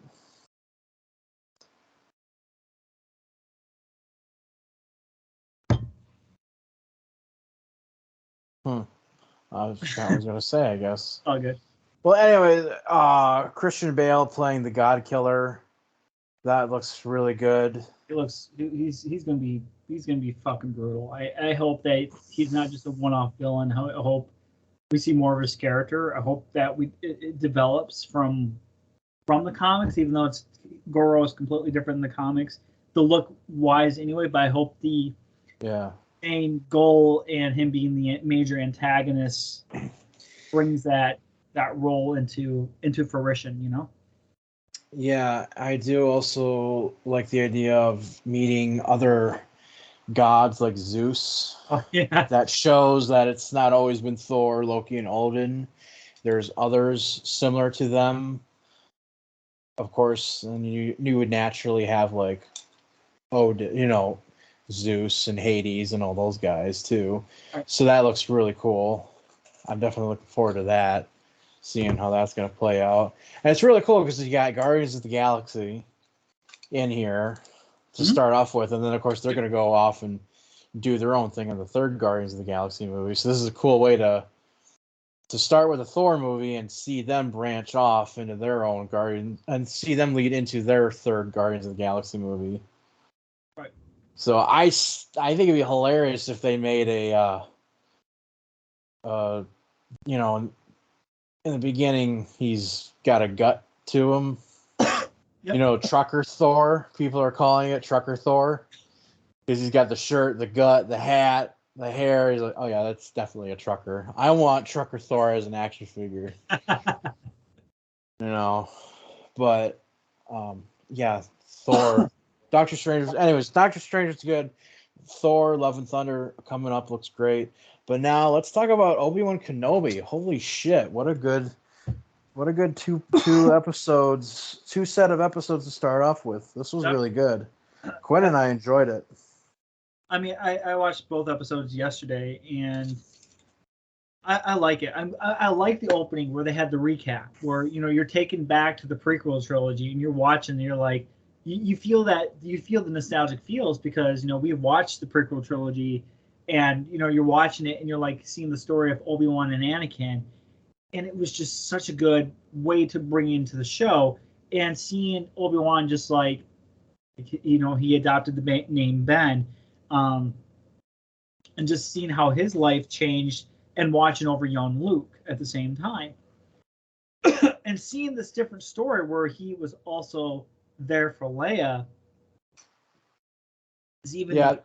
I forgot what I was going to say, I guess. Oh, good. Well, anyway, Christian Bale playing the God Killer. That looks really good. He's gonna be fucking brutal. I hope that he's not just a one-off villain. I hope we see more of his character. I hope that it develops from the comics, even though Goro is completely different in the comics. The look wise anyway, but I hope the main goal and him being the major antagonist brings that role into fruition, you know? Yeah, I do also like the idea of meeting other gods like Zeus. Oh, yeah. That shows that it's not always been Thor, Loki, and Odin. There's others similar to them. Of course, and you would naturally have like Odin, Zeus and Hades and all those guys too. Right. So that looks really cool. I'm definitely looking forward to that, seeing how that's going to play out. And it's really cool because you got Guardians of the Galaxy in here to start off with, and then of course they're going to go off and do their own thing in the third Guardians of the Galaxy movie. So this is a cool way to start with a Thor movie and see them branch off into their own Guardian and see them lead into their third Guardians of the Galaxy movie. Right. So I think it'd be hilarious if they made in the beginning he's got a gut to him. Yep. Trucker Thor. People are calling it Trucker Thor because he's got the shirt, the gut, the hat, the hair. He's like, oh yeah, that's definitely a trucker. I want Trucker Thor as an action figure. But yeah, Thor, Doctor Strange. Anyways, Doctor Strange is good. Thor, Love and Thunder coming up looks great. But now let's talk about Obi-Wan Kenobi. Holy shit, what a good two episodes, two set of episodes to start off with. This was really good. Quinn and I enjoyed it. I mean, I watched both episodes yesterday, and I like it. I like the opening where they had the recap, where you're taken back to the prequel trilogy, and you're watching, and you're like, you feel the nostalgic feels because we've watched the prequel trilogy, and you're watching it, and you're like seeing the story of Obi-Wan and Anakin, and it was just such a good way to bring into the show, and seeing Obi-Wan just like, he adopted the name Ben, and just seeing how his life changed and watching over young Luke at the same time. And seeing this different story where he was also there for Leia is it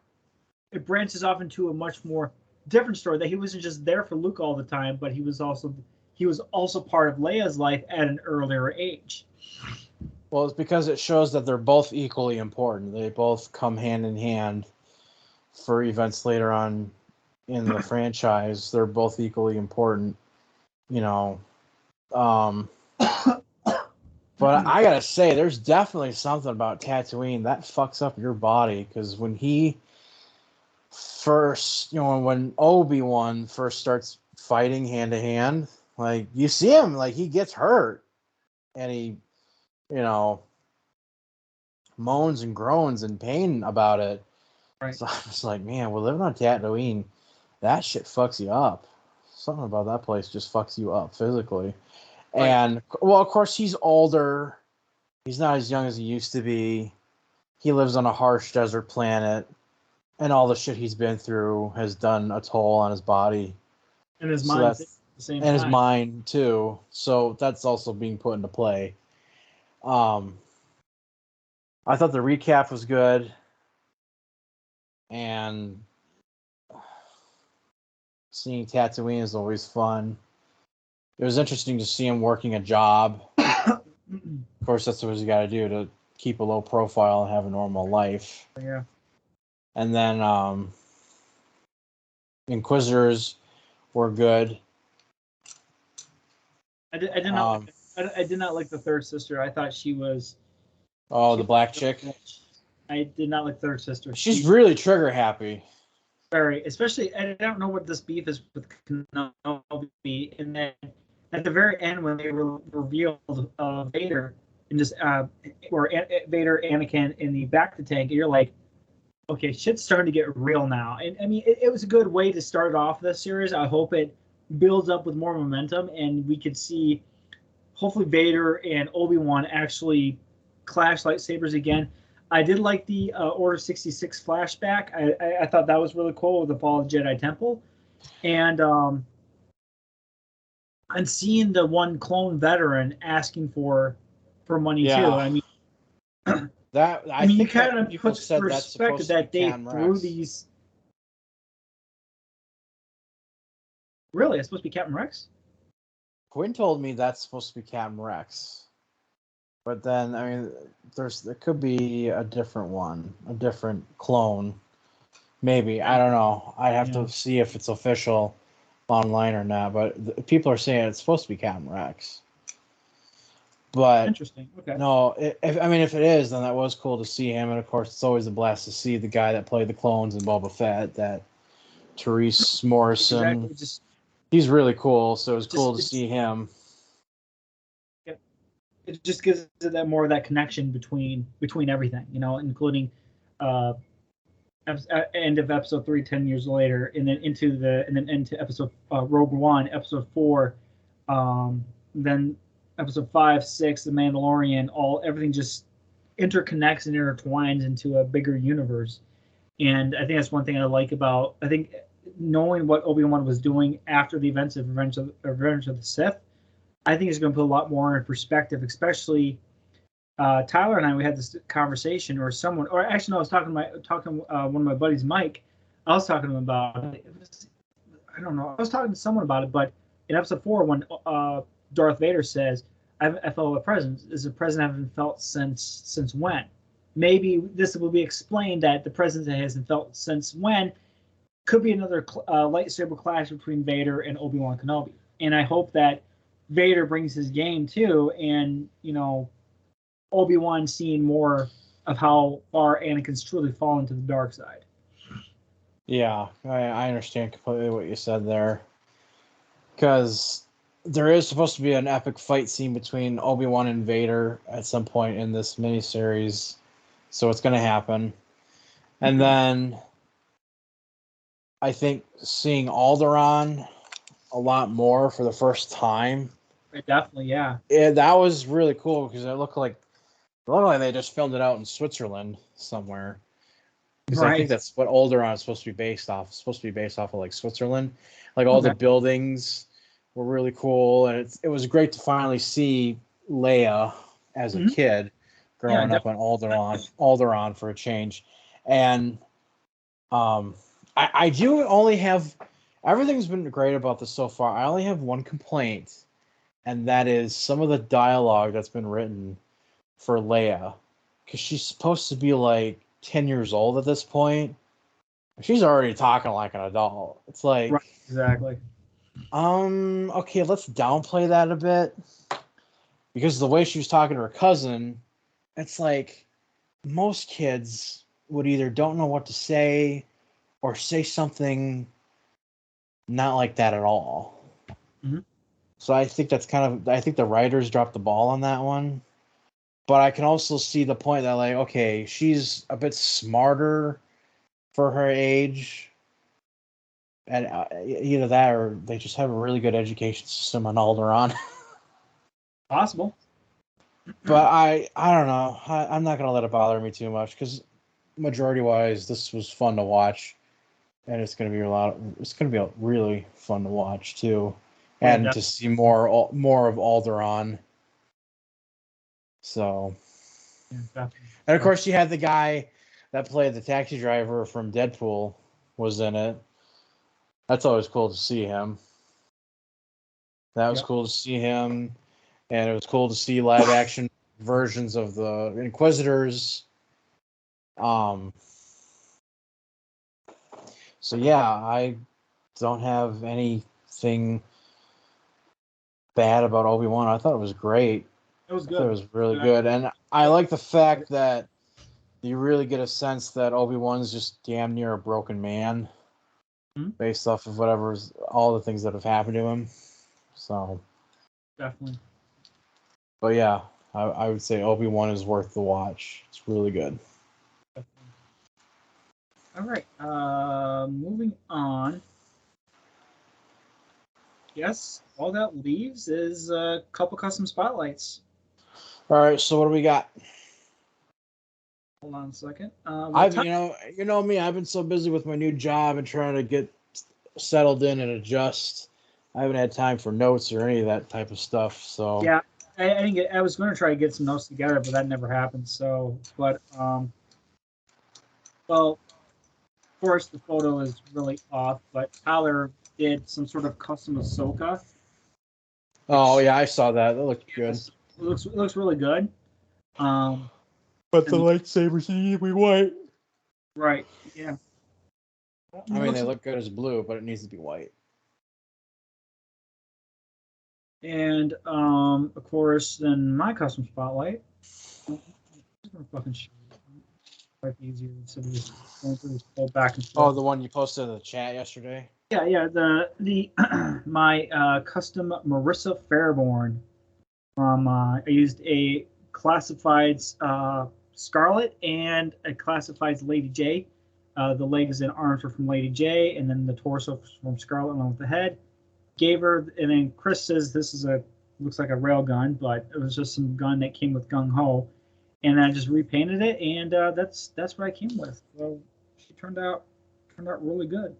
branches off into a much more different story, that he wasn't just there for Luke all the time, but he was also part of Leia's life at an earlier age. Well, it's because it shows that they're both equally important. They both come hand in hand for events later on in the franchise. They're both equally important, But I gotta say, there's definitely something about Tatooine that fucks up your body, because when he first, when Obi-Wan first starts fighting hand to hand, like you see him, like he gets hurt, and he, moans and groans in pain about it. Right. So I was like, man, we're living on Tatooine. That shit fucks you up. Something about that place just fucks you up physically. Right. And, well, of course, he's older. He's not as young as he used to be. He lives on a harsh desert planet. And all the shit he's been through has done a toll on his body. And his mind at the same time. And his mind, too. So that's also being put into play. I thought the recap was good. And seeing Tatooine is always fun. It was interesting to see him working a job. Of course, that's what you got to do to keep a low profile and have a normal life. Yeah. And then Inquisitors were good. I did not like the third sister. I thought she was. Oh, the black chick. I did not like third sister. She's really trigger happy. Very, especially. I don't know what this beef is with Kenobi, and then at the very end when they revealed Vader and just or Vader, Anakin in the back of the tank, and you're like, okay, shit's starting to get real now. And I mean, it was a good way to start off this series. I hope it builds up with more momentum, and we could see hopefully Vader and Obi-Wan actually clash lightsabers again. I did like the Order 66 flashback. I thought that was really cool with the fall of the Jedi Temple, and seeing the one clone veteran asking for money too. I mean, I mean, you kind of put perspective that they threw these. Really, it's supposed to be Captain Rex. Quinn told me that's supposed to be Captain Rex. But then, I mean, there could be a different one, a different clone. Maybe. I don't know. I have to see if it's official online or not. But people are saying it's supposed to be Captain Rex. But interesting. Okay. No, if it is, then that was cool to see him. And of course, it's always a blast to see the guy that played the clones in Boba Fett, that Therese Morrison. Exactly. He's really cool, so it was cool to see him. It just gives it that more of that connection between everything, including end of episode 3 10 years later, and then into episode Rogue One, episode 4, then episode 5, 6, The Mandalorian, everything just interconnects and intertwines into a bigger universe. And I think that's one thing I like about, I think, knowing what Obi-Wan was doing after the events of Revenge of the Sith, I think it's going to put a lot more in perspective, especially Tyler and we had this conversation, or someone, or actually, no, I was talking to one of my buddies, Mike. I was talking to him about it. I don't know. I was talking to someone about it, but in episode 4, when Darth Vader says, I felt a presence. Is a presence I haven't felt since when? Maybe this will be explained that the presence that hasn't felt since when could be another lightsaber clash between Vader and Obi-Wan Kenobi. And I hope that Vader brings his game too, and Obi-Wan seeing more of how far Anakin's truly fallen to the dark side. Yeah, I understand completely what you said there. Because there is supposed to be an epic fight scene between Obi-Wan and Vader at some point in this miniseries. So it's going to happen. And then I think seeing Alderaan a lot more for the first time. Definitely, yeah. Yeah, that was really cool because it looked like they just filmed it out in Switzerland somewhere. Because I think that's what Alderaan is supposed to be based off. It's supposed to be based off of like Switzerland. Like all the buildings were really cool, and it was great to finally see Leia as a kid growing up on Alderaan for a change. And I do only have, everything's been great about this so far. I only have one complaint, and that is some of the dialogue that's been written for Leia, because she's supposed to be like 10 years old at this point. She's already talking like an adult. It's like, right, exactly. Okay, let's downplay that a bit, because the way she was talking to her cousin, it's like most kids would either don't know what to say or say something not like that at all. Mm-hmm. So I think I think the writers dropped the ball on that one. But I can also see the point that, like, okay, she's a bit smarter for her age. And either that or they just have a really good education system on Alderaan. Possible. But I don't know. I'm not going to let it bother me too much, because majority-wise, this was fun to watch. And it's going to be really fun to watch, too. And to see more of Alderaan. So... Yeah, and of course, you had the guy that played the taxi driver from Deadpool was in it. That's always cool to see him. That was cool to see him, and it was cool to see live action versions of the Inquisitors. So yeah, I don't have anything bad about Obi-Wan. I thought it was great. It was I good. thought it was really good, and I like the fact that you really get a sense that Obi-Wan's just damn near a broken man, based off of all the things that have happened to him. So Definitely. But yeah, I would say Obi-Wan is worth the watch. It's really good. All right. Moving on. Yes, all that leaves is a couple custom spotlights. All right, so what do we got? Hold on a second. You know me. I've been so busy with my new job and trying to get settled in and adjust. I haven't had time for notes or any of that type of stuff. So yeah, I didn't get. I was going to try to get some notes together, but that never happened. So, but well, of course the photo is really off. But Tyler did some sort of custom Ahsoka. Oh yeah, I saw that. That looked good. It looks really good. But the lightsabers need to be white. Right. Yeah. I mean, they look good as blue, but it needs to be white. And of course, then my custom spotlight. Fucking shit. Quite easier instead of just going through this whole back and forth. Oh, the one you posted in the chat yesterday. Yeah. The my custom Marissa Fairborn from I used a classified Scarlet and a classified Lady J. The legs and arms were from Lady J, and then the torso from Scarlet along with the head. Gave her, and then Chris says this is looks like a rail gun, but it was just some gun that came with Gung Ho, and I just repainted it, and that's what I came with. So she turned out really good.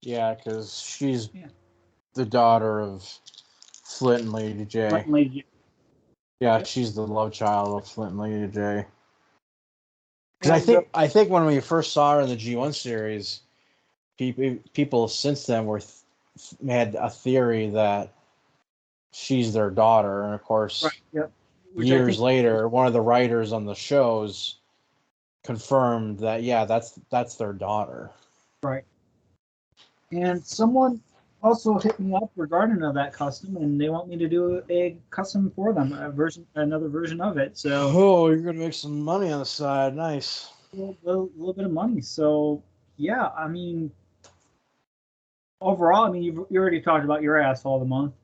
Yeah, because she's the daughter of Flint and Lady J. Flint and Lady J. Yeah, she's the love child of Flint and Lady J. Because I think when we first saw her in the G1 series, people since then had a theory that she's their daughter, and of course, years later, one of the writers on the shows confirmed that that's their daughter. Right. And someone also hit me up regarding that custom, and they want me to do a custom for them, another version of it. So you're gonna make some money on the side, nice. A little bit of money. So yeah, I mean, overall, I mean, you already talked about your asshole of the month.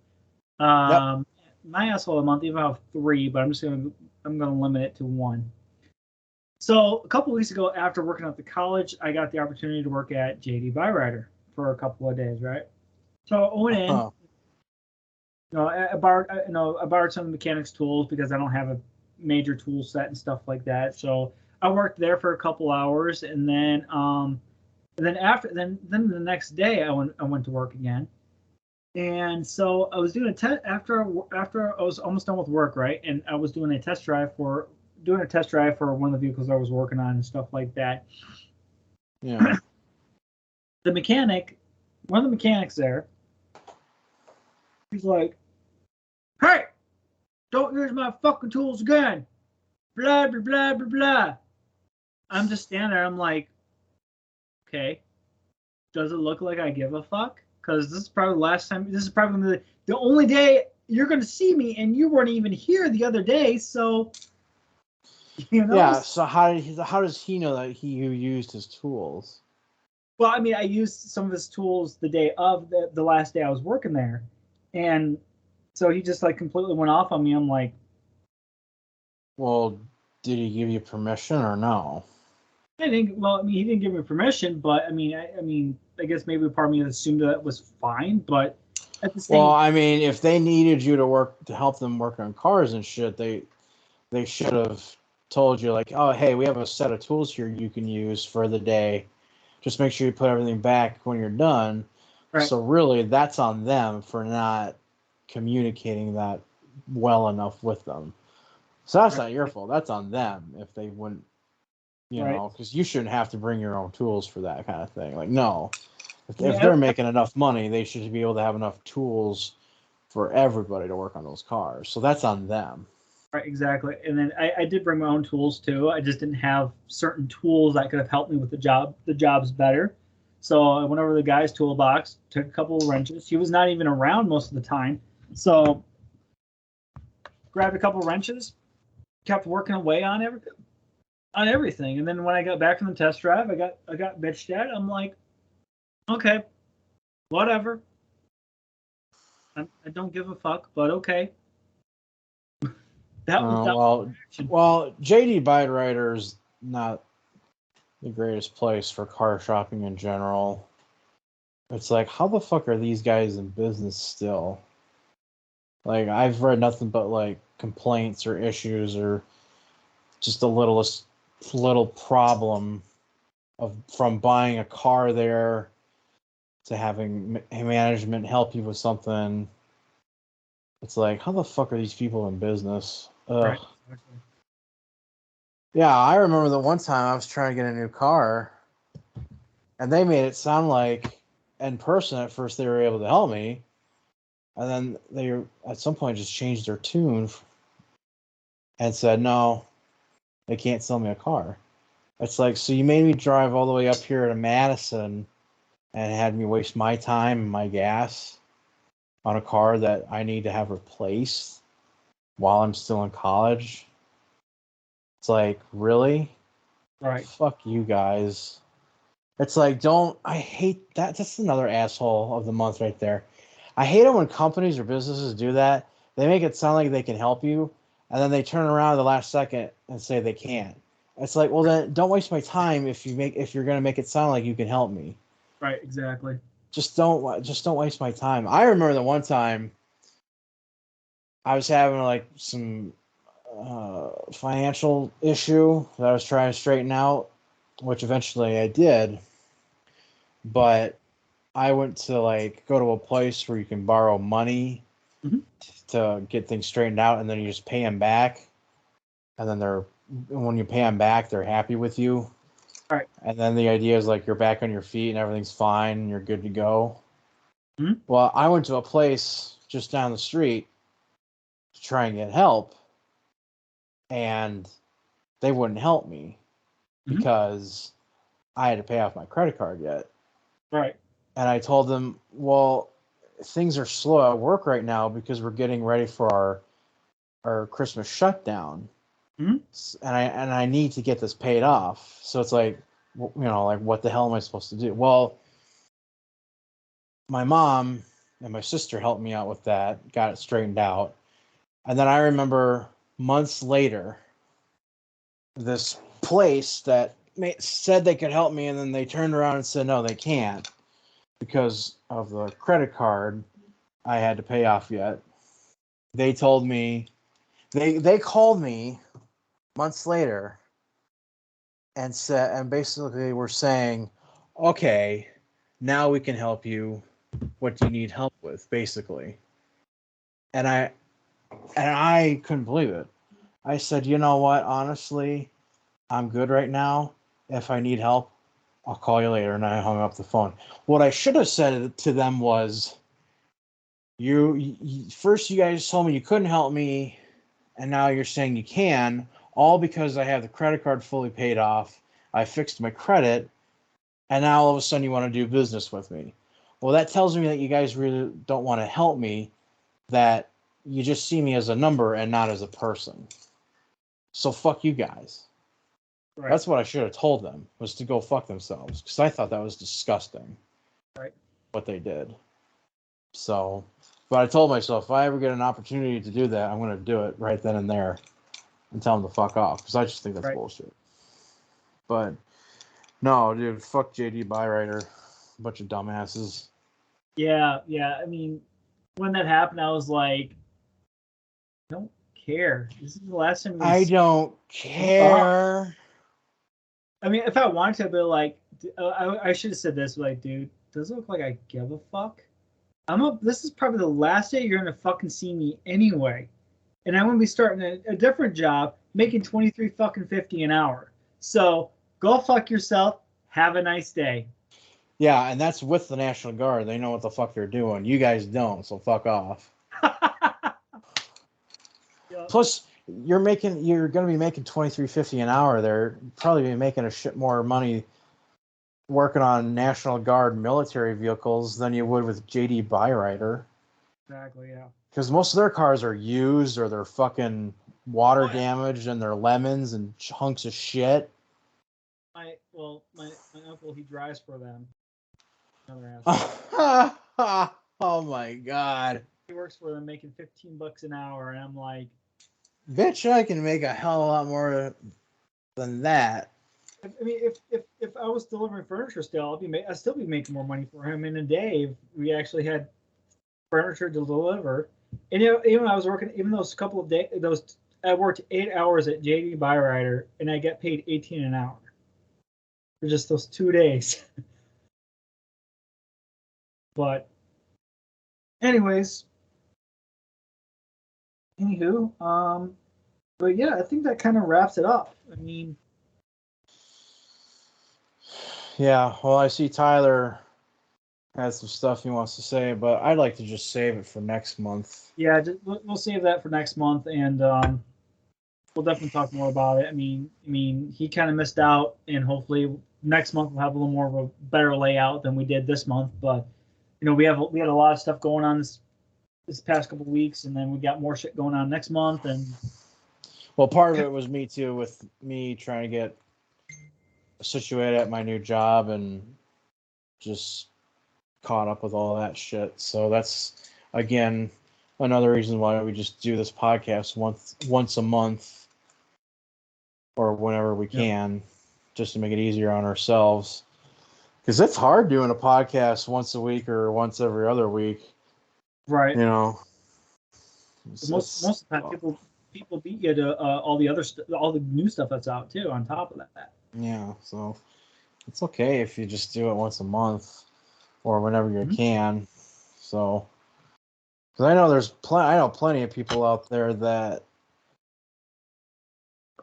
Yep. My asshole of the month, even have 3, but I'm gonna limit it to 1. So a couple weeks ago, after working at the college, I got the opportunity to work at JD Byrider for a couple of days, right? So I went in, I borrowed some mechanics tools because I don't have a major tool set and stuff like that. So I worked there for a couple hours, and then the next day I went to work again. And so I was doing a test after I was almost done with work, right? And I was doing a test drive for one of the vehicles I was working on and stuff like that. Yeah. One of the mechanics there, he's like, "Hey, don't use my fucking tools again." Blah blah blah blah blah. I'm just standing there. I'm like, okay, does it look like I give a fuck? Because this is probably the last time. This is probably the only day you're going to see me, and you weren't even here the other day. So, Yeah. So how does he know that he used his tools? Well, I mean, I used some of his tools the day of the last day I was working there, and so he just like completely went off on me. I'm like, well, did he give you permission or no? I think. Well, I mean, he didn't give me permission, but I mean, I guess maybe part of me assumed that was fine, but at the same. Well, I mean, if they needed you to help them work on cars and shit, they should have told you like, oh, hey, we have a set of tools here you can use for the day. Just make sure you put everything back when you're done. Right. So really, that's on them for not communicating that well enough with them. So that's not your fault. That's on them if they wouldn't, know, because you shouldn't have to bring your own tools for that kind of thing. Like, no. If they're making enough money, they should be able to have enough tools for everybody to work on those cars. So that's on them. Right, exactly. And then I did bring my own tools too. I just didn't have certain tools that could have helped me with the jobs better. So I went over to the guy's toolbox, took a couple of wrenches. He was not even around most of the time. So grabbed a couple of wrenches, kept working away on everything. And then when I got back from the test drive, I got bitched at. I'm like, okay, whatever. I don't give a fuck, but okay. That was JD Byrider's not the greatest place for car shopping in general. It's like, how the fuck are these guys in business still? Like, I've read nothing but like complaints or issues or just the little problem from buying a car there to having management help you with something. It's like, how the fuck are these people in business? Ugh. Right. Yeah, I remember the one time I was trying to get a new car, and they made it sound like in person at first they were able to help me, and then they at some point just changed their tune and said, no, they can't sell me a car. It's like, so you made me drive all the way up here to Madison and had me waste my time and my gas on a car that I need to have replaced while I'm still in college. It's like, really? Right. Fuck you guys. It's like, I hate that. That's another asshole of the month right there. I hate it when companies or businesses do that. They make it sound like they can help you, and then they turn around at the last second and say they can't. It's like, well, then don't waste my time if you're going to make it sound like you can help me. Right, exactly. Just don't waste my time. I remember the one time I was having like some financial issue that I was trying to straighten out, which eventually I did. But I went to like go to a place where you can borrow money to get things straightened out, and then you just pay them back, and then when you pay them back, they're happy with you. Right. And then the idea is like you're back on your feet and everything's fine and you're good to go. Mm-hmm. Well, I went to a place just down the street to try and get help, and they wouldn't help me because I had to pay off my credit card yet. Right. And I told them, well, things are slow at work right now because we're getting ready for our Christmas shutdown. Mm-hmm. And I need to get this paid off. So it's like, like, what the hell am I supposed to do? Well, my mom and my sister helped me out with that, got it straightened out. And then I remember months later, this place that said they could help me, and then they turned around and said, no, they can't because of the credit card I had to pay off yet. They told me, they called me months later and basically were saying, okay, now we can help you. What do you need help with, basically? And I couldn't believe it. I said, you know what? Honestly, I'm good right now. If I need help, I'll call you later. And I hung up the phone. What I should have said to them was, you first you guys told me you couldn't help me, and now you're saying you can, all because I have the credit card fully paid off. I fixed my credit, and now all of a sudden you want to do business with me. Well, that tells me that you guys really don't want to help me, that you just see me as a number and not as a person. So fuck you guys. Right. That's what I should have told them, was to go fuck themselves, because I thought that was disgusting. Right. What they did. So, but I told myself, if I ever get an opportunity to do that, I'm going to do it right then and there and tell them to fuck off, because I just think that's bullshit. But no, dude, fuck JD Byrider. Bunch of dumbasses. Yeah. I mean, when that happened, I was like, I don't care. This is the last time I don't care. I mean, if I wanted to, I'd be like, I should have said this, like, dude, does it look like I give a fuck? This is probably the last day you're gonna fucking see me anyway, and I'm gonna be starting a different job, making $23.50 an hour. So go fuck yourself. Have a nice day. Yeah, and that's with the National Guard. They know what the fuck they're doing. You guys don't, so fuck off. Yeah. Plus, you're going to be making $23.50 an hour there. Probably be making a shit more money working on National Guard military vehicles than you would with JD Byrider. Exactly. Yeah. Because most of their cars are used or they're fucking water damaged and they're lemons and hunks of shit. My uncle, he drives for them. Another asshole. Oh my god. He works for them, making $15 an hour, and I'm like, bitch, I can make a hell of a lot more than that. I mean, if I was delivering furniture still, I'd still be making more money for him in a day if we actually had furniture to deliver. And even I was working, even those couple of days, I worked 8 hours at JD Byrider, and I got paid $18 an hour for just those 2 days. But, anyways, but yeah, I think that kind of wraps it up. I mean, yeah, well, I see Tyler has some stuff he wants to say, but I'd like to just save it for next month. yeah, we'll save that for next month, and we'll definitely talk more about it. I mean, he kind of missed out, and hopefully next month we'll have a little more of a better layout than we did this month. But we had a lot of stuff going on this past couple of weeks, and then we got more shit going on next month. And well, part of it was me too, with me trying to get situated at my new job and just caught up with all that shit. So that's again another reason why we just do this podcast once a month or whenever we can, just to make it easier on ourselves. Because it's hard doing a podcast once a week or once every other week. right, most of the time people beat you to all the new stuff that's out too. On top of that, yeah. So it's okay if you just do it once a month or whenever you can. So, because I know plenty of people out there that,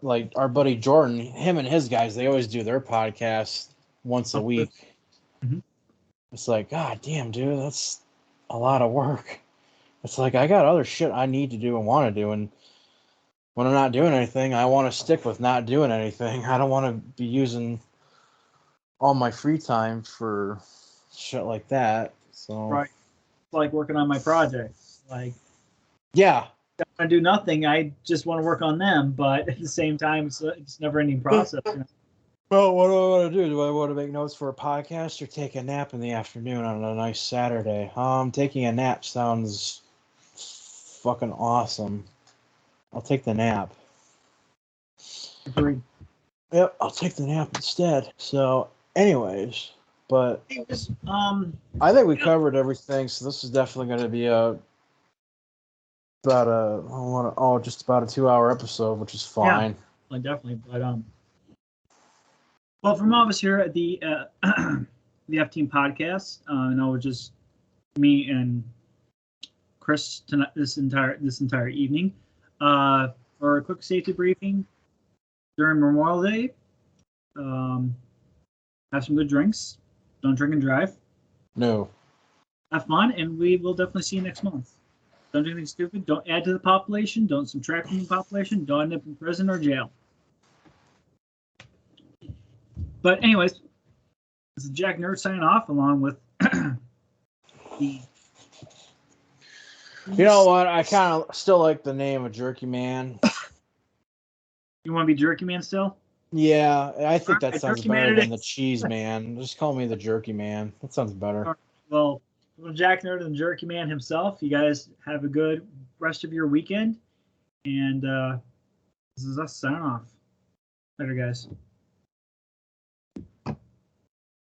like our buddy Jordan, him and his guys, they always do their podcast once a week. Mm-hmm. It's like, God damn, dude, that's a lot of work. It's like, I got other shit I need to do and want to do. And when I'm not doing anything, I want to stick with not doing anything. I don't want to be using all my free time for shit like that. So, right, it's like working on my projects. Like, yeah. if I do nothing, I just want to work on them. But at the same time, it's never-ending process. Well, what do I want to do? Do I want to make notes for a podcast or take a nap in the afternoon on a nice Saturday? Taking a nap sounds fucking awesome. I'll take the nap. Agreed. Yep, I'll take the nap instead. So, anyways, but I think we covered everything. So this is definitely going to be just about a 2-hour episode, which is fine. Yeah, definitely. But well, from all of us here at the the F Team podcast, it's just me and Chris tonight, this entire evening, for a quick safety briefing during Memorial Day. Have some good drinks. Don't drink and drive. No. Have fun, and we will definitely see you next month. Don't do anything stupid. Don't add to the population. Don't subtract from the population. Don't end up in prison or jail. But anyways, this is Jack Nerd signing off, along with the. You know what? I kind of still like the name of Jerky Man. You want to be Jerky Man still? Yeah, I think that sounds Jerky better Man than the Cheese Man. Just call me the Jerky Man. That sounds better. Well, Jack Nerd and Jerky Man himself, you guys have a good rest of your weekend. And this is us signing off. Later, guys.